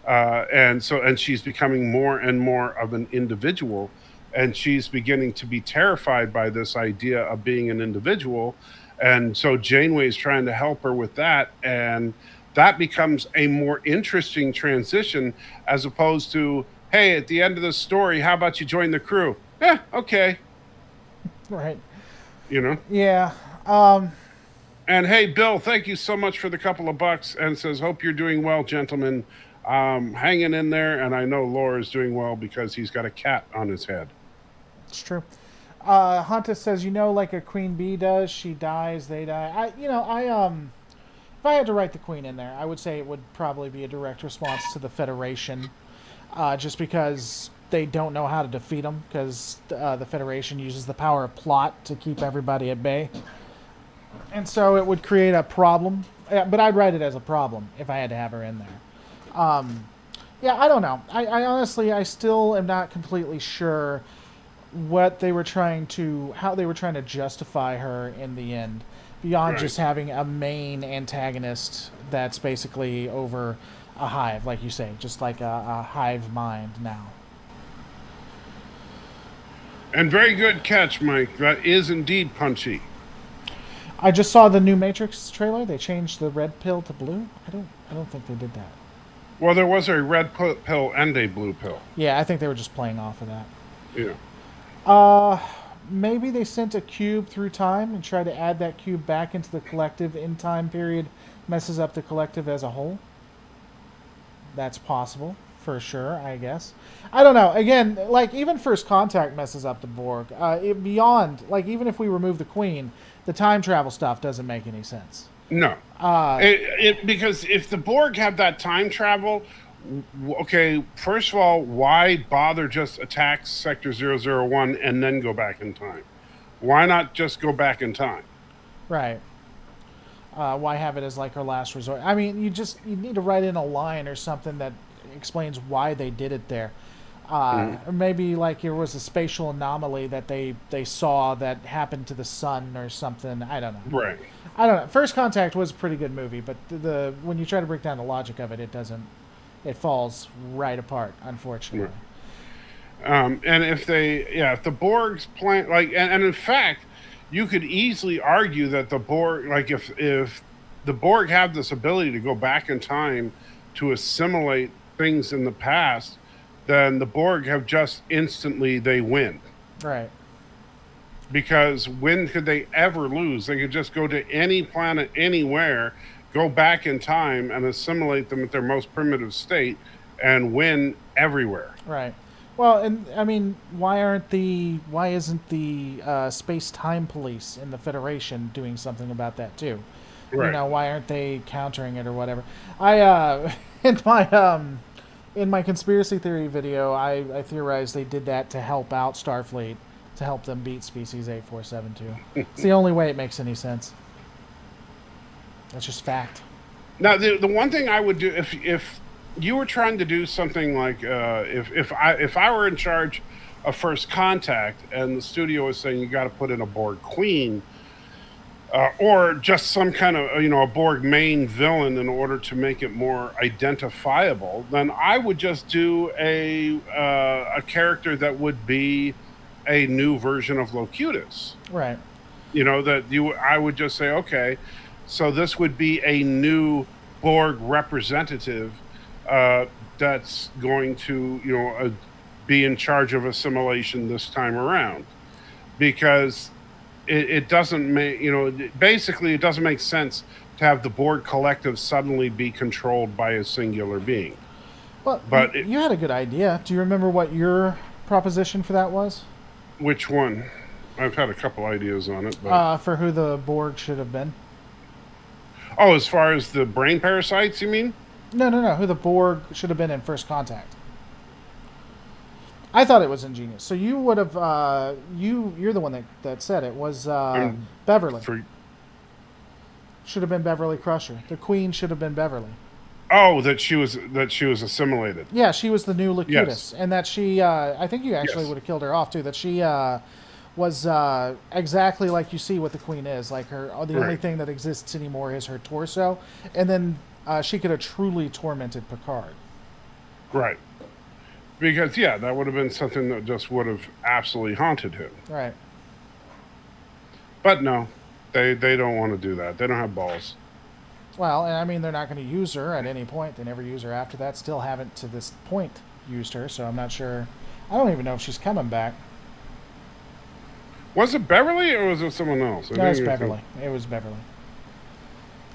and she's becoming more and more of an individual, and she's beginning to be terrified by this idea of being an individual. And so Janeway's trying to help her with that, and that becomes a more interesting transition as opposed to, hey, at the end of the story, how about you join the crew? Okay. Right. Yeah. And hey, Bill, thank you so much for the couple of bucks, and says, hope you're doing well, gentlemen. Hanging in there, and I know Laura's doing well because he's got a cat on his head. It's true. Hunter says, like a queen bee does, she dies, they die. If I had to write the queen in there, I would say it would probably be a direct response to the Federation, just because they don't know how to defeat them, because the Federation uses the power of plot to keep everybody at bay. And so it would create a problem. But I'd write it as a problem if I had to have her in there. Yeah, I don't know. I honestly, I still am not completely sure how they were trying to justify her in the end, beyond just having a main antagonist that's basically over a hive, like you say, just like a hive mind now. And very good catch, Mike. That is indeed punchy. I just saw the new Matrix trailer. They changed the red pill to blue. I don't think they did that. Well, there was a red pill and a blue pill. Yeah, I think they were just playing off of that. Yeah. Maybe they sent a cube through time and tried to add that cube back into the collective in time period, messes up the collective as a whole. That's possible, for sure, I guess. I don't know. Again, like, even First Contact messes up the Borg. Beyond, like, even if we remove the Queen, the time travel stuff doesn't make any sense. No. Because if the Borg have that time travel, okay, first of all, why bother just attack Sector 001 and then go back in time? Why not just go back in time? Right. Why have it as like our last resort? I mean, you need to write in a line or something that explains why they did it there. Or maybe like there was a spatial anomaly that they saw that happened to the sun or something. I don't know. Right. I don't know. First Contact was a pretty good movie, but when you try to break down the logic of it, it falls right apart, unfortunately. Right. And if the Borg's plan, and in fact, you could easily argue that the Borg, like if the Borg have this ability to go back in time to assimilate things in the past, then the Borg have just instantly they win. Right. Because when could they ever lose? They could just go to any planet anywhere, go back in time and assimilate them at their most primitive state and win everywhere. Right. Well, and I mean, why isn't the space-time police in the Federation doing something about that too? Right. Why aren't they countering it or whatever? In my conspiracy theory video, I theorized they did that to help out Starfleet, to help them beat Species 8472. It's the only way it makes any sense. That's just fact. Now, the one thing I would do if you were trying to do something like if I were in charge of First Contact and the studio was saying you got to put in a Borg Queen or just some kind of a Borg main villain in order to make it more identifiable, then I would just do a character that would be a new version of Locutus. Right. I would just say, okay, so this would be a new Borg representative that's going to, be in charge of assimilation this time around, because it doesn't make, basically it doesn't make sense to have the Borg collective suddenly be controlled by a singular being. Well, but you had a good idea. Do you remember what your proposition for that was? Which one? I've had a couple ideas on it. But... for who the Borg should have been. Oh, as far as the brain parasites, you mean? No. Who the Borg should have been in First Contact. I thought it was ingenious. So you would have, you're the one that said it, was Beverly. Should have been Beverly Crusher. The Queen should have been Beverly. Oh, that she was assimilated. Yeah, she was the new Locutus. Yes. And that she, I think you actually would have killed her off too, that she was exactly like you see what the Queen is. Like the only thing that exists anymore is her torso. And then she could have truly tormented Picard. Right. Because, that would have been something that just would have absolutely haunted him. Right. But no, they don't want to do that. They don't have balls. Well, and I mean, they're not going to use her at any point. They never use her after that. Still haven't, to this point, used her, so I'm not sure. I don't even know if she's coming back. Was it Beverly or was it someone else? No, it was Beverly. It was Beverly.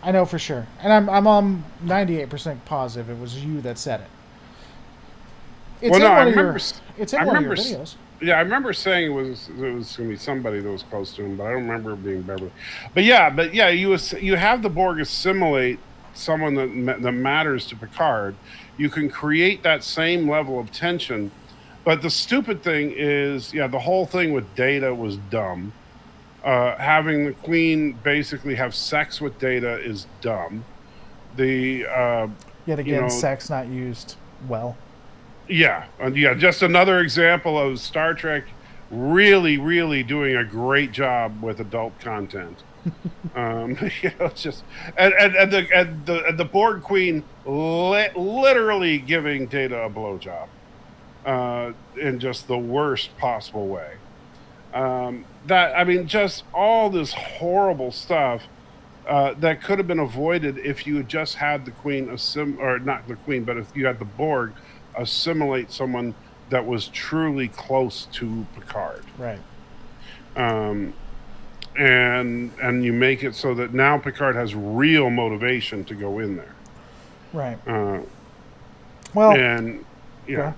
I know for sure. And I'm 98% positive it was you that said it. It's in one of your videos. Yeah, I remember saying it was going to be somebody that was close to him, but I don't remember it being Beverly. But yeah, you have the Borg assimilate someone that matters to Picard. You can create that same level of tension, but the stupid thing is, yeah, the whole thing with Data was dumb. Having the Queen basically have sex with Data is dumb. The Yet you again, know sex not used well. Yeah, and yeah, just another example of Star Trek really doing a great job with adult content. It's just and the Borg Queen literally giving Data a blowjob in just the worst possible way. That I mean, just all this horrible stuff that could have been avoided if you had just had the Queen or not the Queen, but if you had the Borg assimilate someone that was truly close to Picard. Right. Um, and you make it so that now Picard has real motivation to go in there. Right. Uh, Well, and yeah. okay.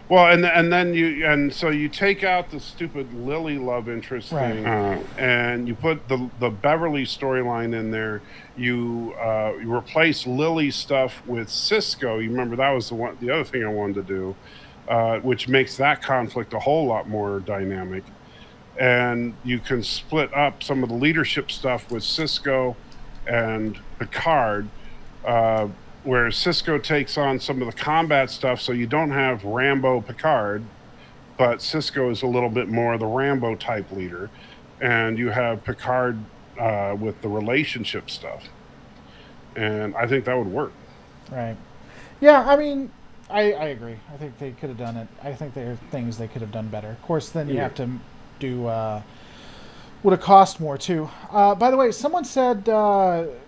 Well, and so you take out the stupid Lily love interest Right. thing, and you put the Beverly storyline in there. You replace Lily's stuff with Cisco. You remember that was the other thing I wanted to do, which makes that conflict a whole lot more dynamic. And you can split up some of the leadership stuff with Cisco and Picard. Uh, where Cisco takes on some of the combat stuff, so you don't have Rambo Picard, but Cisco is a little bit more the Rambo type leader, and you have Picard with the relationship stuff, and I think that would work. Right. Yeah, I mean, I agree. I think they could have done it. I think there are things they could have done better. Of course, then you Yeah. have to do would have cost more too. By the way, someone said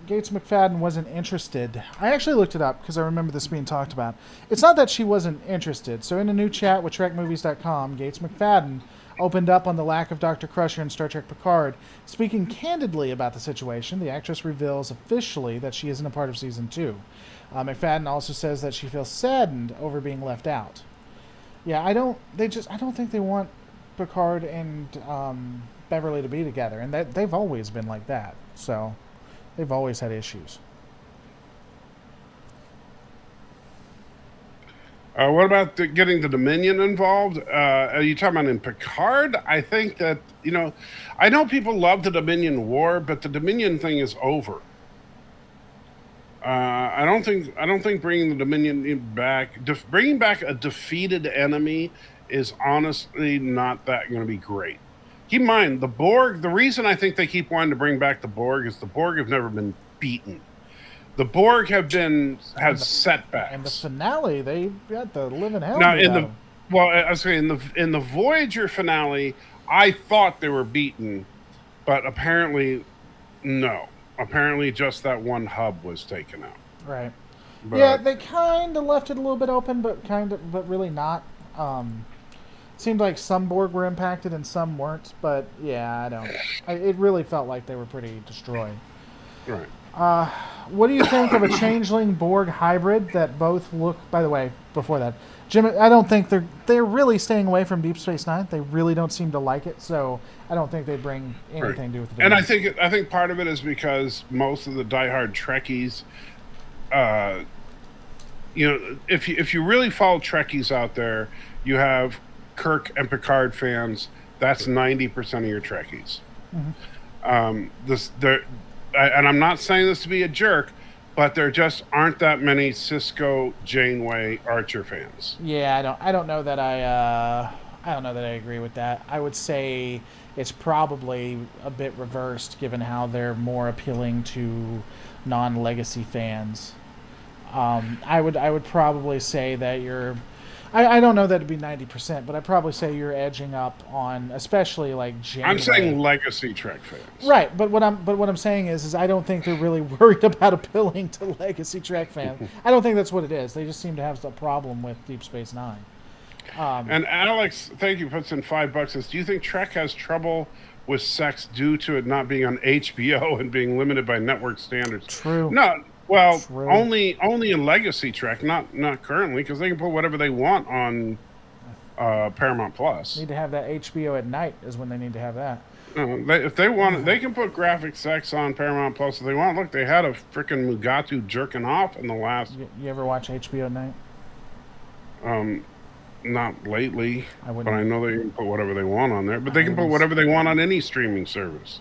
Gates McFadden wasn't interested. I actually looked it up because I remember this being talked about. It's not that she wasn't interested. So in a new chat with TrekMovies.com, Gates McFadden opened up on the lack of Dr. Crusher in Star Trek Picard. Speaking candidly about the situation, the actress reveals officially that she isn't a part of season 2. McFadden also says that she feels saddened over being left out. Yeah, I don't think they want Picard and Beverly to be together, and they've always been like that. So they've always had issues. What about getting the Dominion involved? Are you talking about in Picard? I think that I know people love the Dominion War, but the Dominion thing is over. I don't think bringing the Dominion back, bringing back a defeated enemy, is honestly not that going to be great. Keep in mind the Borg. The reason I think they keep wanting to bring back the Borg is the Borg have never been beaten. The Borg have had setbacks. In the finale, they got the living hell. Now I was saying in the Voyager finale, I thought they were beaten, but apparently no. Apparently, just that one hub was taken out. Right. But, yeah, they kind of left it a little bit open, but really not. Seemed like some Borg were impacted and some weren't, but yeah, it really felt like they were pretty destroyed. Right. What do you think of a changeling Borg hybrid that both look? By the way, before that, Jim, I don't think they're really staying away from Deep Space Nine. They really don't seem to like it, so I don't think they bring anything to do with it. And I think part of it is because most of the diehard Trekkies, if you really follow Trekkies out there, you have Kirk and Picard fans. That's 90% of your Trekkies. Mm-hmm. And I'm not saying this to be a jerk, but there just aren't that many Cisco Janeway Archer fans. Yeah, I don't know that I don't know that I agree with that. I would say it's probably a bit reversed, given how they're more appealing to non-legacy fans. I would probably say that you're. I don't know that it'd be 90%, but I'd probably say you're edging up on, especially like Janeway. I'm saying legacy Trek fans. Right, but what I'm saying is I don't think they're really worried about appealing to legacy Trek fans. I don't think that's what it is. They just seem to have a problem with Deep Space Nine. And Alex, thank you, puts in $5. Says, do you think Trek has trouble with sex due to it not being on HBO and being limited by network standards? True. No. Well, True. only in Legacy Trek, not currently, because they can put whatever they want on Paramount Plus. Need to have that HBO at night is when they need to have that. If they want, they can put graphic sex on Paramount Plus if they want. Look, they had a freaking Mugatu jerking off in the last. You ever watch HBO at night? Um, Not lately, I but I know they can put whatever they want on there. But they can put wouldn't- whatever they want on any streaming service.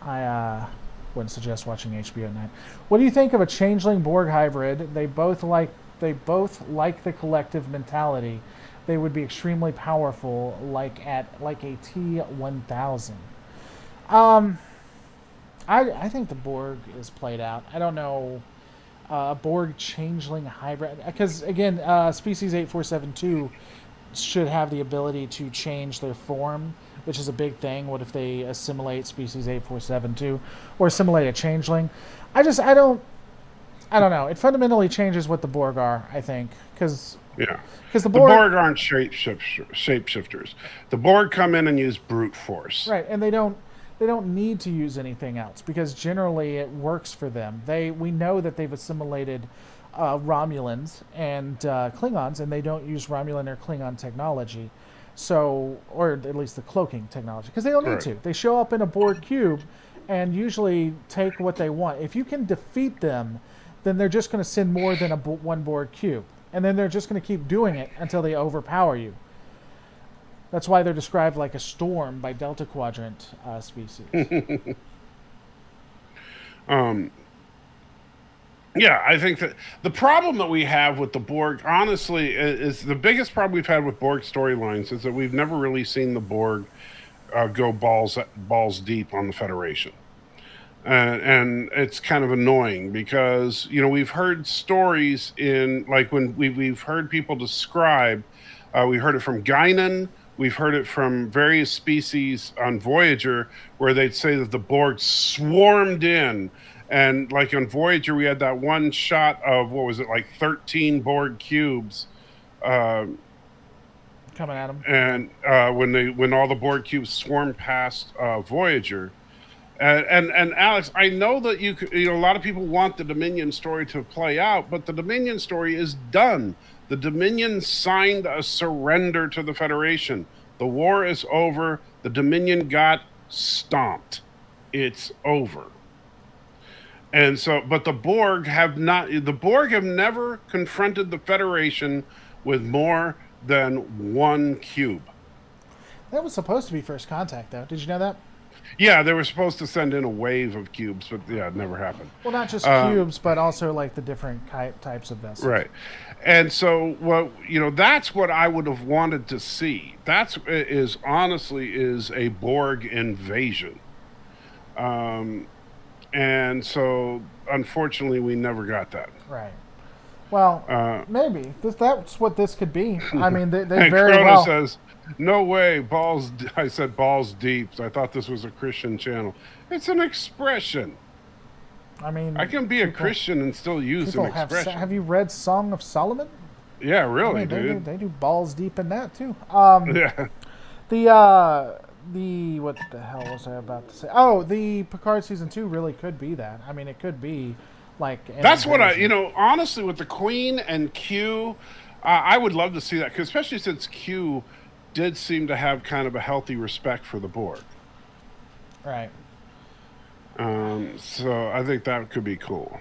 I wouldn't suggest watching HBO at night. What do you think of a changeling Borg hybrid? They both like the collective mentality. They would be extremely powerful, like a T-1000. I think the Borg is played out. I don't know. A Borg changeling hybrid, because again, species 8472 should have the ability to change their form, which is a big thing. What if they assimilate species 8472 or assimilate a changeling? I don't know. It fundamentally changes what the Borg are, I think, because the Borg aren't shapeshifters. The Borg come in and use brute force. Right, and they don't need to use anything else because generally it works for them. We know that they've assimilated Romulans and Klingons, and they don't use Romulan or Klingon technology, or at least the cloaking technology, because they don't need to. They show up in a Borg cube and usually take what they want. If you can defeat them, then they're just going to send more than one Borg cube, and then they're just going to keep doing it until they overpower you. That's why they're described like a storm by Delta Quadrant species. Yeah, I think that the problem that we have with the Borg, honestly, is the biggest problem we've had with Borg storylines is that we've never really seen the Borg go balls deep on the Federation. And it's kind of annoying because, we've heard stories when we've heard people describe, we heard it from Guinan, we've heard it from various species on Voyager, where they'd say that the Borg swarmed in. And like on Voyager, we had that one shot of, 13 Borg cubes coming at them. And when all the Borg cubes swarmed past Voyager. And Alex, I know that a lot of people want the Dominion story to play out, but the Dominion story is done. The Dominion signed a surrender to the Federation. The war is over. The Dominion got stomped. It's over. And so, but the Borg have never confronted the Federation with more than one cube. That was supposed to be First Contact, though. Did you know that? Yeah, they were supposed to send in a wave of cubes, but it never happened. Well, not just cubes, but also like the different types of vessels. Right. And so, that's what I would have wanted to see. Is a Borg invasion. And so, unfortunately, we never got that. Right. Well, maybe that's what this could be. I mean, they and very Corona well. says, "No way, balls." I said balls deep. So I thought this was a Christian channel. It's an expression. I mean, I can be a Christian and still use an expression. Have you read Song of Solomon? Yeah, really, I mean, dude. They do balls deep in that too. Yeah. What the hell was I about to say? Oh, the Picard season 2 really could be that. I mean, it could be like. That's what honestly, with the Queen and Q, I would love to see that, especially since Q did seem to have kind of a healthy respect for the Borg. Right. So I think that could be cool.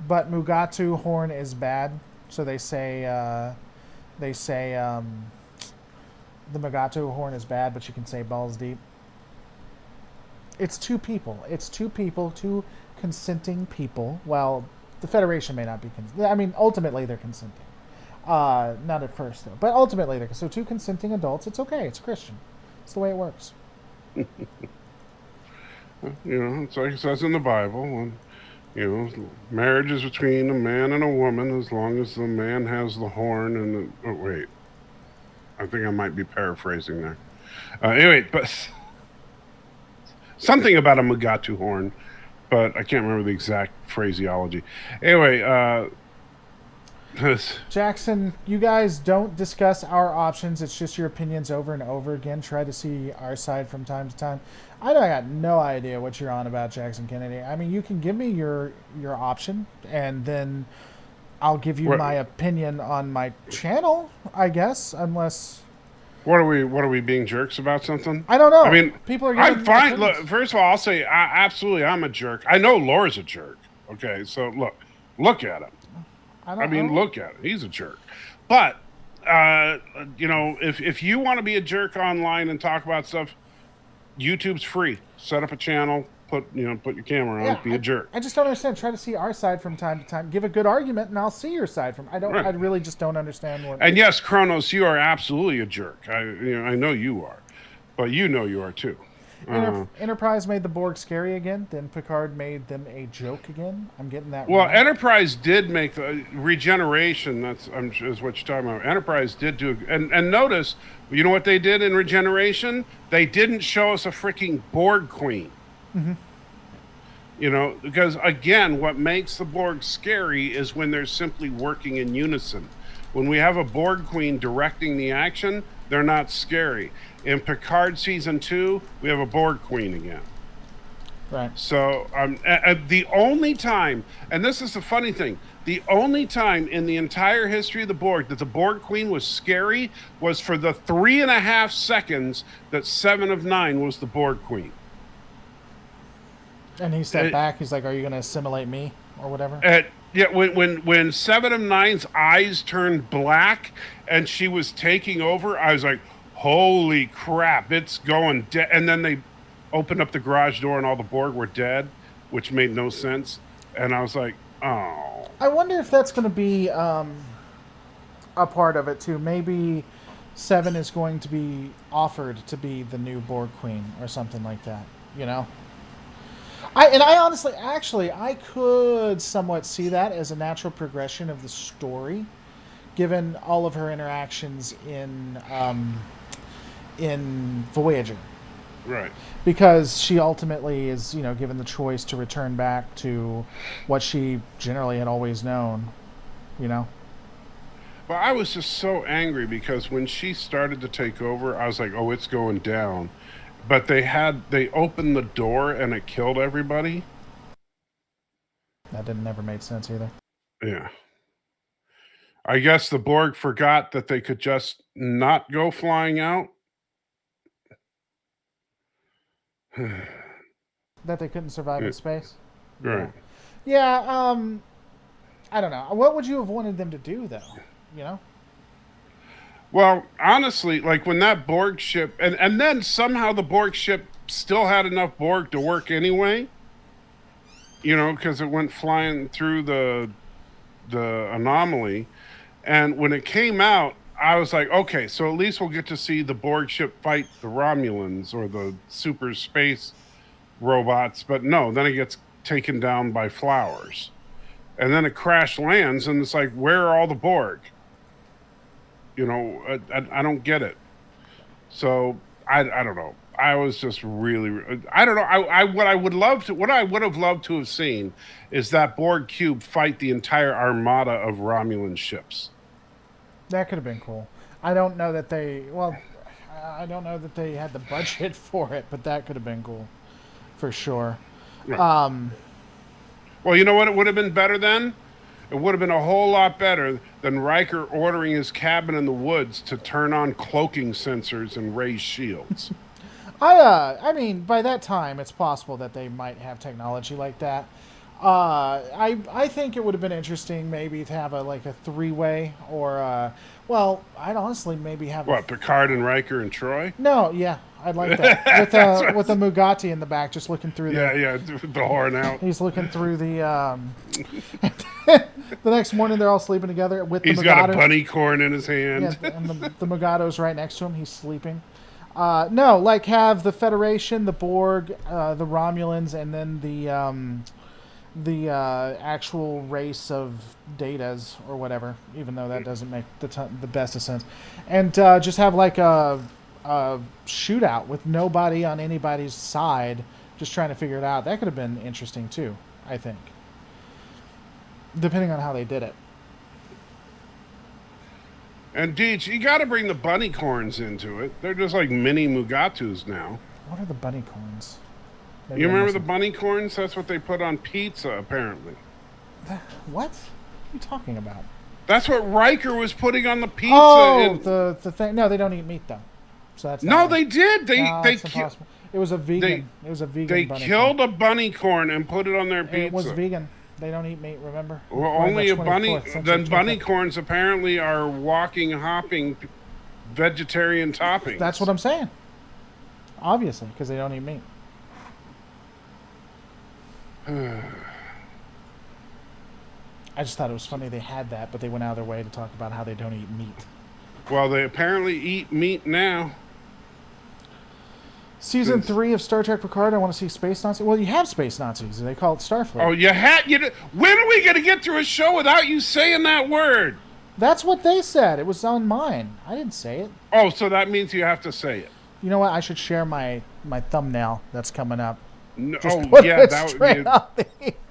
But Mugatu horn is bad, so they say the Mugatu horn is bad, but you can say balls deep. It's two people. Two consenting people. Well, the Federation may not be ultimately they're consenting. Not at first though, but ultimately they're so two consenting adults. It's okay. It's Christian. It's the way it works. It's like it says in the Bible. Marriage is between a man and a woman as long as the man has the horn and the... Oh, wait. I think I might be paraphrasing there. Anyway, but something about a Mugatu horn, but I can't remember the exact phraseology. Anyway, Jackson, you guys don't discuss our options. It's just your opinions over and over again. Try to see our side from time to time. I got no idea what you're on about, Jackson Kennedy. I mean, you can give me your option, and then I'll give you What my opinion on my channel, I guess, unless what are we being jerks about something? I don't I know. mean, People are I'm giving fine. opinions. Look, first of all, I'll say absolutely I'm a jerk. I know Laura's a jerk. Okay, so look at him. I I don't mean, know. look at him. He's a jerk. But you know, if you want to be a jerk online and talk about stuff, YouTube's free. Set up a channel, put your camera on, Yeah, be a jerk. I just don't understand. Try to see our side from time to time. Give a good argument, and I'll see your side from. I Right. really just don't understand what. And yes, Kronos, you are absolutely a jerk. I know you are, but you know you are too. Enterprise made the Borg scary again. Then Picard made them a joke again. I'm getting that Well, wrong. Enterprise did make the regeneration. Is what you're talking about. Enterprise did do, and notice, you know what they did in regeneration? They didn't show us a freaking Borg queen. You know, because again, what makes the Borg scary is when they're simply working in unison. When we have a Borg queen directing the action, they're not scary. In Picard season 2, we have a Borg queen again. Right. So the only time, and this is the funny thing, the only time in the entire history of the Borg that the Borg Queen was scary was for the 3.5 seconds that Seven of Nine was the Borg Queen. And he stepped back. He's like, "Are you going to assimilate me or whatever?" Yeah, when Seven of Nine's eyes turned black and she was taking over, I was like, "Holy crap, it's going dead!" And then they opened up the garage door and all the Borg were dead, which made no sense. And I was like, "Oh." I wonder if that's going to be a part of it too. Maybe Seven is going to be offered to be the new Borg Queen or something like that. You know. I honestly, actually, I could somewhat see that as a natural progression of the story, given all of her interactions in Voyager, Right. because she ultimately is, given the choice to return back to what she generally had always known, you know. Well, I was just so angry because when she started to take over, I was like, "Oh, it's going down." But they opened the door and it killed everybody. That didn't never made sense either. Yeah. I guess the Borg forgot that they could just not go flying out. That they couldn't survive Yeah, in space. Yeah. right. Yeah. I don't know. What would you have wanted them to do, though? You know. Well, honestly, like when that Borg ship and then somehow the Borg ship still had enough Borg to work anyway. You know, because it went flying through the anomaly, and when it came out, I was like, okay, so at least we'll get to see the Borg ship fight the Romulans or the super space robots. But no, then it gets taken down by flowers, and then it crash lands, and it's like, where are all the Borg? You know, I don't get it. So I don't know. I was just really I don't know. What I would have loved to have seen is that Borg cube fight the entire armada of Romulan ships. That could have been cool. I don't know that they. Well, I don't know that they had the budget for it, but that could have been cool, for sure. Right. Um, Well, you know what? It would have been better then. It would have been a whole lot better than Riker ordering his cabin in the woods to turn on cloaking sensors and raise shields. I mean, by that time, it's possible that they might have technology like that. I think it would have been interesting maybe to have a three-way or well, I'd honestly maybe have What, Picard and Riker and Troy? no, yeah, I'd like that with a Mugati in the back, just looking through Yeah, the horn out. He's looking through the. The next morning, they're all sleeping together with the He's Mugatu. got a bunny corn in his hand. Yeah, and the Mugato's right next to him. He's sleeping. No, like have the Federation, the Borg, the Romulans, and then the actual race of Datas or whatever. Even though that doesn't make the best of sense, and just have like a shootout with nobody on anybody's side, just trying to figure it out. That could have been interesting too, I think, depending on how they did it. And Deej, you got to bring the bunny corns into it. They're just like mini Mugatus now. What are the bunny corns? Maybe You I remember missed the them. bunny corns? That's what they put on pizza, apparently. What? you talking about? That's what Riker was putting on the pizza. Oh, the thing. No, they don't eat meat though. So that's not No, right. they did. No, it's impossible. It was a vegan. It was a vegan. They bunny killed corn. a bunny corn and put it on their pizza. It was vegan. They don't eat meat. Remember? Well, only a bunny. Then bunny corns apparently are walking, hopping, vegetarian toppings. That's what I'm saying. Obviously, because they don't eat meat. I just thought it was funny they had that, but they went out of their way to talk about how they don't eat meat. Well, they apparently eat meat now. Season 3 of Star Trek Picard, I want to see Space Nazis. Well, you have Space Nazis. They call it Starfleet. Oh, when are we going to get through a show without you saying that word? That's what they said. It was on mine. I didn't say it. Oh, so that means you have to say it. You know what? I should share my thumbnail that's coming up. No, Just put yeah, it that straight would on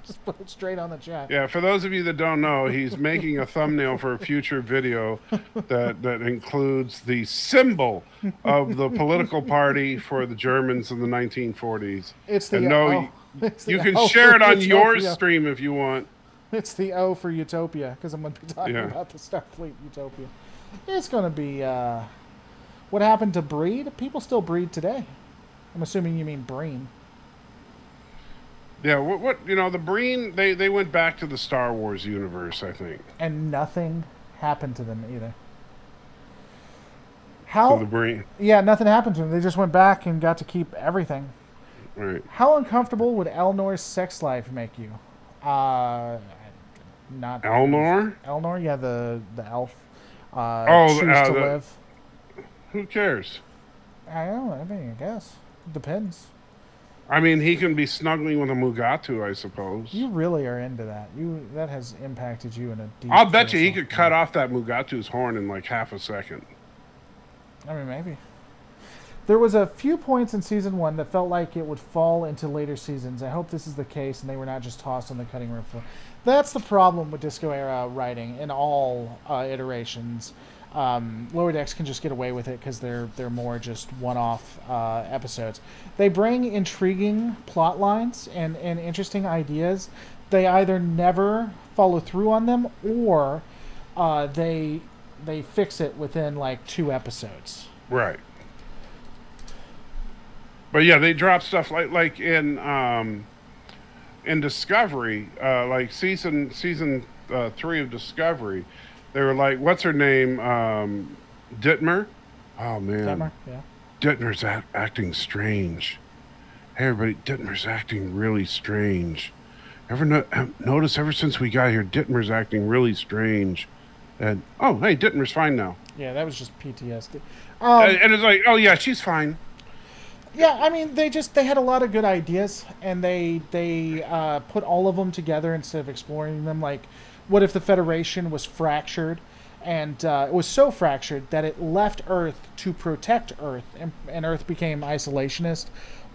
just put it straight on the chat. Yeah, for those of you that don't know, he's making a thumbnail for a future video that includes the symbol of the political party for the Germans in the 1940s. It's the you can share it on your stream if you want. It's the O for Utopia, because I'm going to be talking about the Starfleet Utopia. It's going to be what happened to breed? People still breed today. I'm assuming you mean Breen. Yeah, the Breen, they went back to the Star Wars universe, I think. And nothing happened to them either. How? So the Breen. Yeah, nothing happened to them. They just went back and got to keep everything. Right. How uncomfortable would Elnor's sex life make you? Not Elnor? Elnor, yeah, the elf. Choose to live. Who cares? I don't know. I mean, I guess. Depends. I mean, he can be snuggling with a Mugatu, I suppose. You really are into that. That has impacted you in a deep. I'll bet you he could cut off that Mugatu's horn in like half a second. I mean, maybe. There was a few points in season 1 that felt like it would fall into later seasons. I hope this is the case and they were not just tossed on the cutting room floor. That's the problem with Disco Era writing in all iterations. Lower Decks can just get away with it because they're more just one-off episodes. They bring intriguing plot lines and interesting ideas. They either never follow through on them or they fix it within like 2 episodes. Right. But yeah, they drop stuff like in Discovery, like season 3 of Discovery. They were like, what's her name? Dittmer? Oh, man. Dittmer, yeah. Dittmer's acting strange. Hey, everybody, Dittmer's acting really strange. Notice ever since we got here, Dittmer's acting really strange. And, oh, hey, Dittmer's fine now. Yeah, that was just PTSD. And it's like, oh, yeah, she's fine. Yeah, I mean, they had a lot of good ideas, and they put all of them together instead of exploring them. Like, what if the Federation was fractured, and it was so fractured that it left Earth to protect Earth, and Earth became isolationist?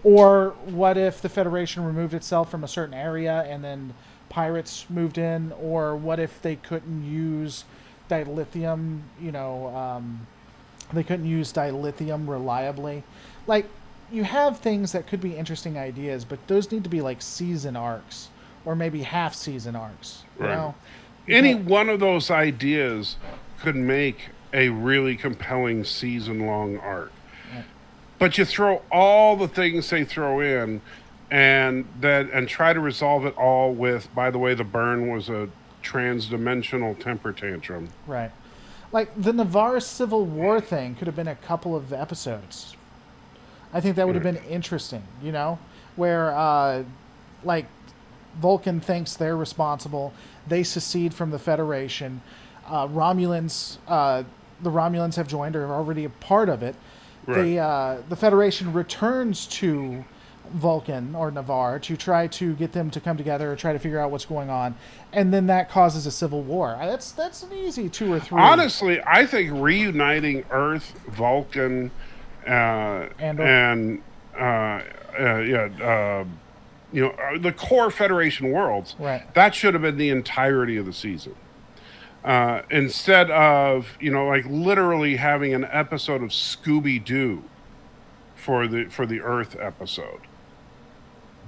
Or what if the Federation removed itself from a certain area, and then pirates moved in? Or what if they couldn't use dilithium, they couldn't use dilithium reliably? Like, you have things that could be interesting ideas, but those need to be like season arcs or maybe half season arcs. You know? Any one of those ideas could make a really compelling season-long arc. Right. But you throw all the things they throw in and try to resolve it all with, by the way, the burn was a trans-dimensional temper tantrum. Right. Like the Navarre Civil War thing could have been a couple of episodes. I think that would have been interesting, where like Vulcan thinks they're responsible. They secede from the Federation. The Romulans have joined or are already a part of it. Right. The Federation returns to Vulcan or Navarre to try to get them to come together or try to figure out what's going on, and then that causes a civil war. That's an easy 2 or 3. Honestly, I think reuniting Earth, Vulcan, the core Federation worlds. Right. That should have been the entirety of the season. Instead of literally having an episode of Scooby-Doo for the Earth episode.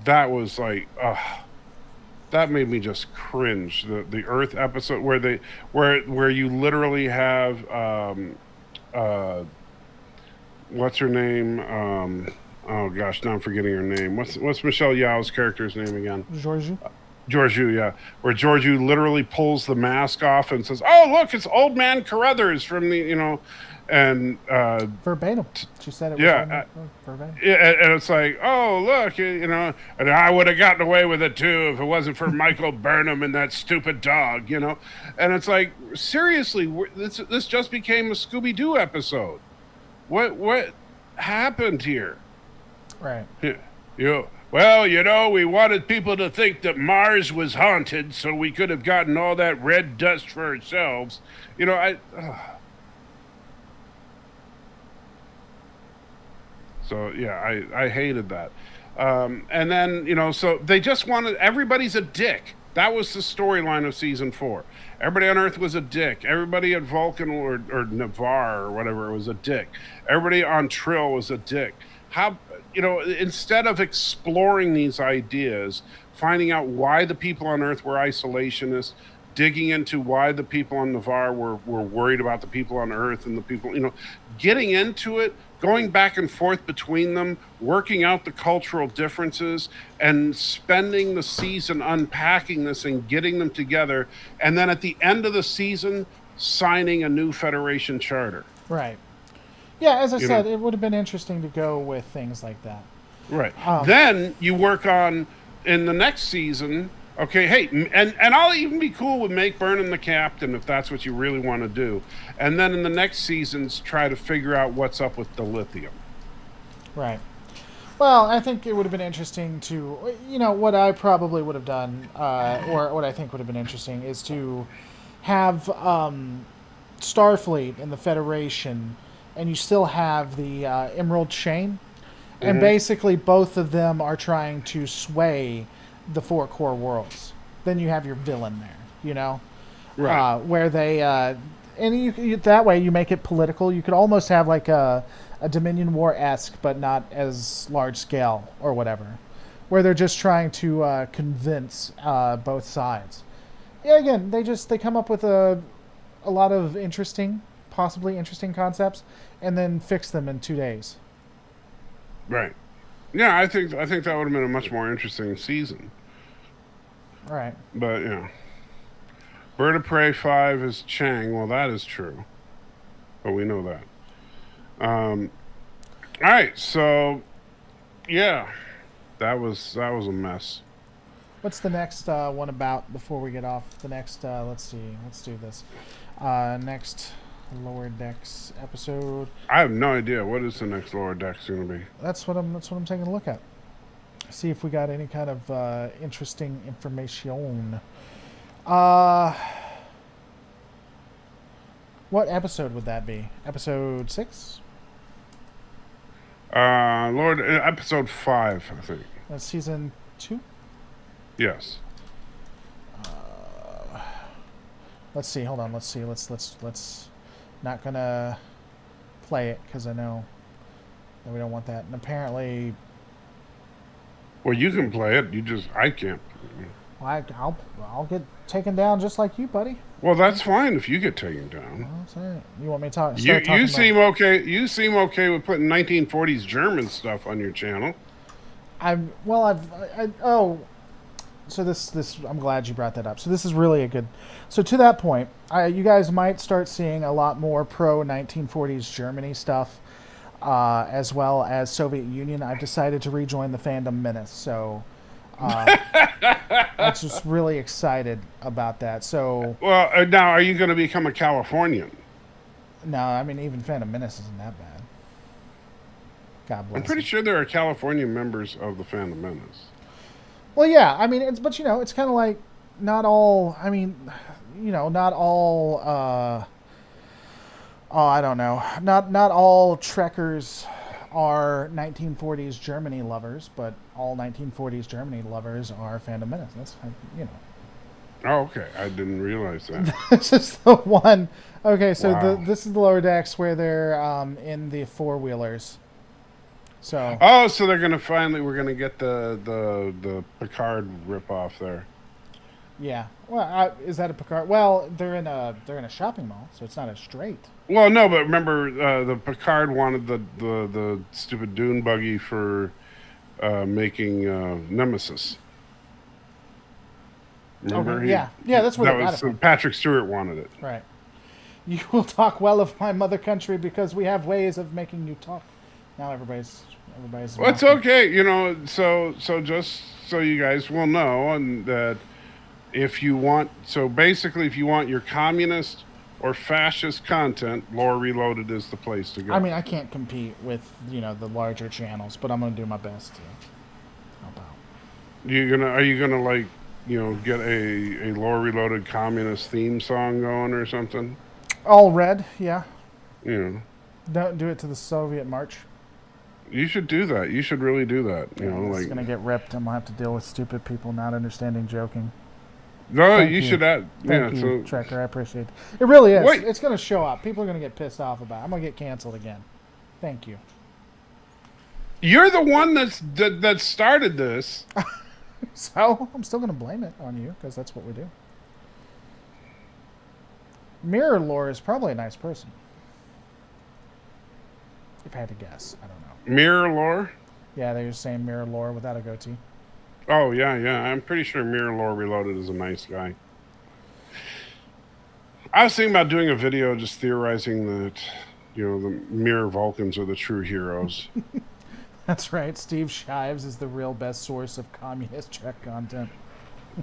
That was like, that made me just cringe. The Earth episode where where you literally have uh, what's her name? Oh gosh, now I'm forgetting her name. What's Michelle Yeoh's character's name again? Georgia. Georgiou, yeah. Where Georgiou literally pulls the mask off and says, "Oh, look, it's Old Man Carruthers from the and Verbatim. She said it was yeah, verbatim. and it's like, oh, look, and I would have gotten away with it too if it wasn't for Michael Burnham and that stupid dog, And it's like, seriously, this just became a Scooby Doo episode. What happened here? Right. Well, we wanted people to think that Mars was haunted, so we could have gotten all that red dust for ourselves. So yeah, I hated that. And then so they just wanted everybody's a dick. That was the storyline of season 4. Everybody on Earth was a dick. Everybody at Vulcan or Navarre or whatever was a dick. Everybody on Trill was a dick. How instead of exploring these ideas, finding out why the people on Earth were isolationists, digging into why the people on Navarre were worried about the people on Earth and the people, getting into it, going back and forth between them, working out the cultural differences, and spending the season unpacking this and getting them together, and then at the end of the season, signing a new Federation charter. Right. Yeah, as I said, it would have been interesting to go with things like that. Right. Then you work on, in the next season, okay, hey, and I'll even be cool with make Burnham the captain if that's what you really want to do. And then in the next seasons, try to figure out what's up with the lithium. Right. Well, I think it would have been interesting to, what I probably would have done, or what I think would have been interesting, is to have Starfleet and the Federation, and you still have the Emerald Chain, and basically both of them are trying to sway the 4 core worlds. Then you have your villain there, right? Where they and you that way you make it political. You could almost have like a Dominion War-esque, but not as large scale or whatever, where they're just trying to convince both sides. Yeah, again, they come up with a lot of possibly interesting concepts, and then fix them in 2 days. Right. Yeah, I think that would have been a much more interesting season. Right. But Bird of Prey 5 is Chang. Well, that is true. But we know that. All right, so yeah, that was a mess. What's the next one about before we get off? The next, let's see, let's do this. Next Lower Decks episode. I have no idea what is the next Lower Decks going to be. That's what I'm taking a look at. See if we got any kind of interesting information. What episode would that be? Episode 6? Episode 5, I think. That's season 2? Yes. Let's see. Hold on. Let's see. Let's. Not gonna play it because I know that we don't want that. And apparently, well, you can play it. I can't. I'll get taken down just like you, buddy. Well, that's fine if you get taken down. Well, that's all right. You want me to talk? You seem okay. You seem okay with putting 1940s German stuff on your channel. So this I'm glad you brought that up. So this is really a good. So to that point, you guys might start seeing a lot more pro 1940s Germany stuff, as well as Soviet Union. I've decided to rejoin the fandom menace. So I'm just really excited about that. So well, now are you going to become a Californian? No, I mean even Phantom Menace isn't that bad. God bless. I'm pretty sure there are Californian members of the Phantom Menace. Well, yeah, I mean, it's kind of like not all. I mean, not all. I don't know. Not all Trekkers are 1940s Germany lovers, but all 1940s Germany lovers are Phantom Menace. That's Oh, okay. I didn't realize that. This is the one. Okay, so wow. This is the Lower Decks where they're in the 4-wheelers. So. Oh, so they're gonna we're gonna get the Picard ripoff there. Yeah. Well, is that a Picard? Well, they're in a shopping mall, so it's not a straight. Well, no, but remember, the Picard wanted the stupid dune buggy for making Nemesis. Remember, Okay. Yeah. Yeah. That's where that they got it was from. Patrick Stewart wanted it. Right. You will talk well of my mother country because we have ways of making you talk. Now everybody's. Well, it's okay, So just so you guys will know, and that if you want, so basically, if you want your communist or fascist content, Lore Reloaded is the place to go. I mean, I can't compete with the larger channels, but I'm gonna do my best to help out. Are you gonna like get a Lore Reloaded communist theme song going or something? All red, yeah. You know, Don't do it to the Soviet march. you should do that. You should really do that. It's gonna get ripped, and we'll have to deal with stupid people not understanding joking. No, Thank you you. should add. Thank Yeah, you, so Trekker. I appreciate it. It really is. Wait. It's gonna show up. People are gonna get pissed off about it. I'm gonna get canceled again. Thank you. you're the one that started this. So I'm still gonna blame it on you because that's what we do. Mirror Lore is probably a nice person. If I had to guess, I don't know. Mirror Lore. Yeah, they're just saying Mirror Lore without a goatee. Oh yeah. I'm pretty sure Mirror Lore Reloaded is a nice guy. I was thinking about doing a video just theorizing that the Mirror Vulcans are the true heroes. That's right. Steve Shives is the real best source of communist Trek content.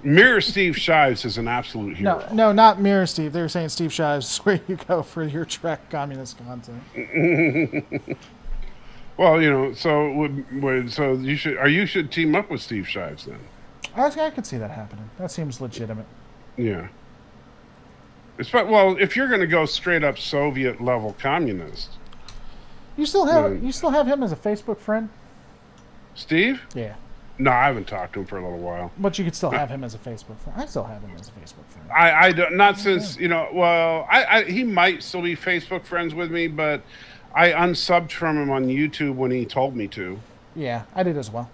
Mirror Steve Shives is an absolute hero. No, not Mirror Steve. They were saying Steve Shives is where you go for your Trek communist content. Well, so you should team up with Steve Shives then. I could see that happening. That seems legitimate. Yeah. Well, if you're going to go straight up Soviet level communist, You still have him as a Facebook friend? Steve? Yeah. No, I haven't talked to him for a little while. But you could still have him as a Facebook friend. I still have him as a Facebook friend. I don't, not since he might still be Facebook friends with me, but I unsubbed from him on YouTube when he told me to. Yeah, I did as well.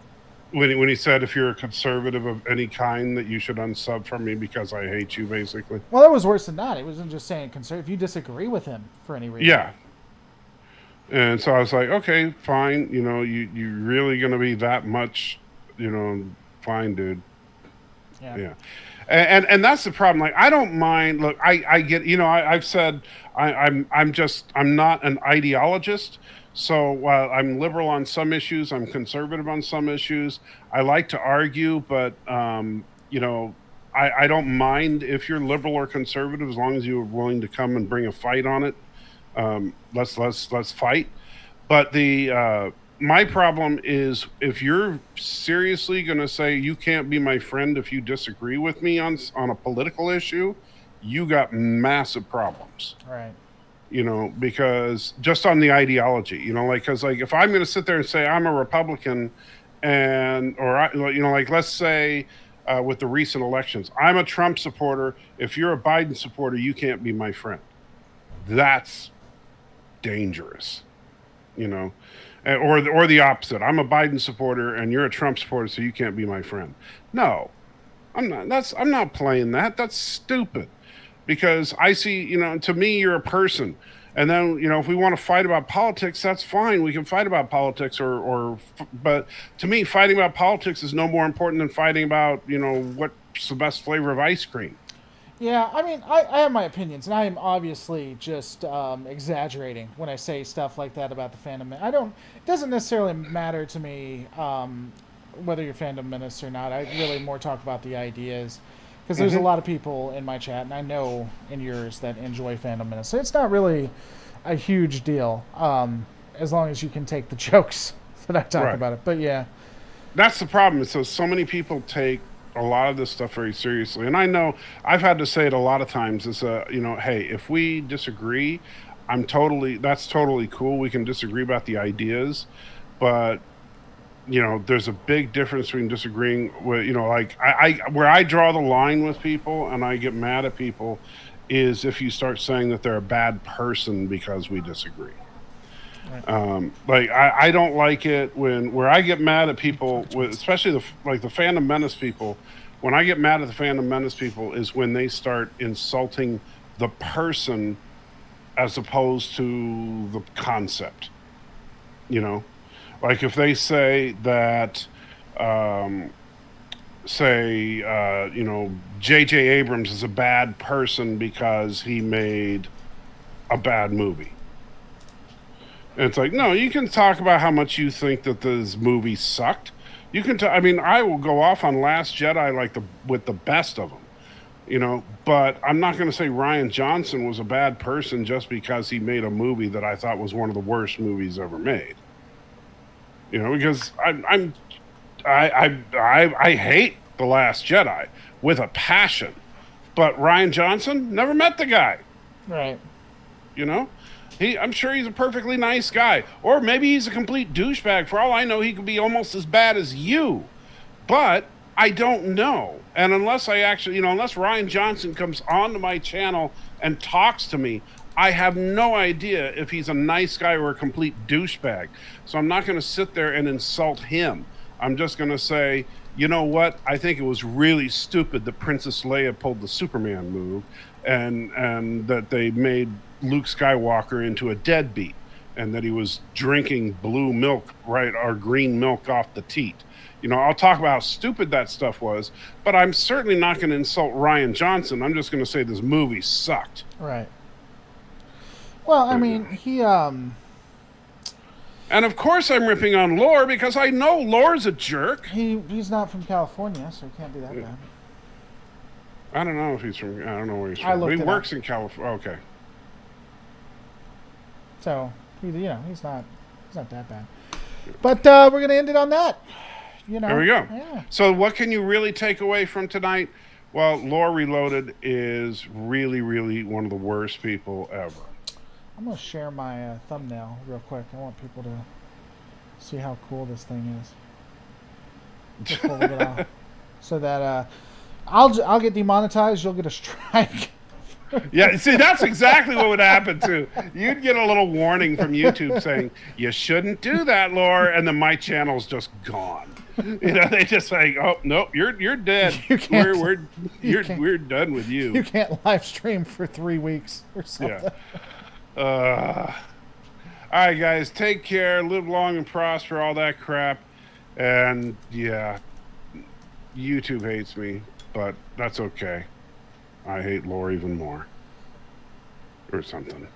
When he said if you're a conservative of any kind that you should unsub from me because I hate you, basically. Well, that was worse than that. It wasn't just saying conservative. If you disagree with him for any reason. Yeah. And so I was like, okay, fine. You really gonna be that much, fine, dude. Yeah. And that's the problem. Like, I don't mind. Look, I get. I've said I'm not an ideologist. So while I'm liberal on some issues, I'm conservative on some issues. I like to argue, but I don't mind if you're liberal or conservative as long as you're willing to come and bring a fight on it. Let's fight. But my problem is if you're seriously going to say you can't be my friend if you disagree with me on a political issue, you got massive problems. Right. Because just on the ideology, because if I'm going to sit there and say I'm a Republican let's say with the recent elections, I'm a Trump supporter. If you're a Biden supporter, you can't be my friend. That's dangerous, or the opposite. I'm a Biden supporter and you're a Trump supporter, so you can't be my friend. No, I'm not. I'm not playing that. That's stupid. Because I see, to me, you're a person. And then, if we want to fight about politics, that's fine. We can fight about politics but to me, fighting about politics is no more important than fighting about, what's the best flavor of ice cream. Yeah, I mean, I have my opinions, and I am obviously just exaggerating when I say stuff like that about the Phantom Menace. It doesn't necessarily matter to me whether you're Phantom Menace or not. I really more talk about the ideas. Because there's a lot of people in my chat, and I know in yours, that enjoy Phantom Menace. So it's not really a huge deal, as long as you can take the jokes that I talk about it. But yeah. That's the problem. So many people take a lot of this stuff very seriously. And I know I've had to say it a lot of times is, hey, if we disagree, that's totally cool. We can disagree about the ideas, but there's a big difference between disagreeing with, where I draw the line with people and I get mad at people is if you start saying that they're a bad person because we disagree. Right. I don't like it where I get mad at people, especially the Phantom Menace people, When I get mad at the Phantom Menace people is when they start insulting the person as opposed to the concept. You know, like if they say that, J.J. Abrams is a bad person because he made a bad movie. And it's like, no, you can talk about how much you think that this movie sucked. You can. I mean, I will go off on Last Jedi with the best of them, But I'm not going to say Ryan Johnson was a bad person just because he made a movie that I thought was one of the worst movies ever made. Because I hate The Last Jedi with a passion, but Ryan Johnson, never met the guy. Right. I'm sure he's a perfectly nice guy, or maybe he's a complete douchebag. For all I know, he could be almost as bad as you, but I don't know. And unless unless Ryan Johnson comes onto my channel and talks to me, I have no idea if he's a nice guy or a complete douchebag. So I'm not going to sit there and insult him. I'm just going to say, you know what? I think it was really stupid that Princess Leia pulled the Superman move, and that they made Luke Skywalker into a deadbeat, and that he was drinking blue milk, right, or green milk off the teat. I'll talk about how stupid that stuff was, but I'm certainly not going to insult Ryan Johnson. I'm just going to say this movie sucked. Right. Well, I mean, he And of course I'm ripping on Lore because I know Lore's a jerk. He's not from California, so he can't be that bad. I don't know if he's from. I don't know where he's from. He works in California. Okay. So he's not that bad. But we're gonna end it on that. There we go. Yeah. So what can you really take away from tonight? Well, Lore Reloaded is really, really one of the worst people ever. I'm gonna share my thumbnail real quick. I want people to see how cool this thing is. Before we get off. So that I'll get demonetized. You'll get a strike. Yeah, see, that's exactly what would happen too. You'd get a little warning from YouTube saying you shouldn't do that, Lore, and then my channel's just gone. They just say, "Oh no, you're dead. We're done with you. You can't live stream for 3 weeks or something." Yeah. All right, guys, take care, live long and prosper, all that crap, and yeah, YouTube hates me, but that's okay. I hate Lore even more, or something.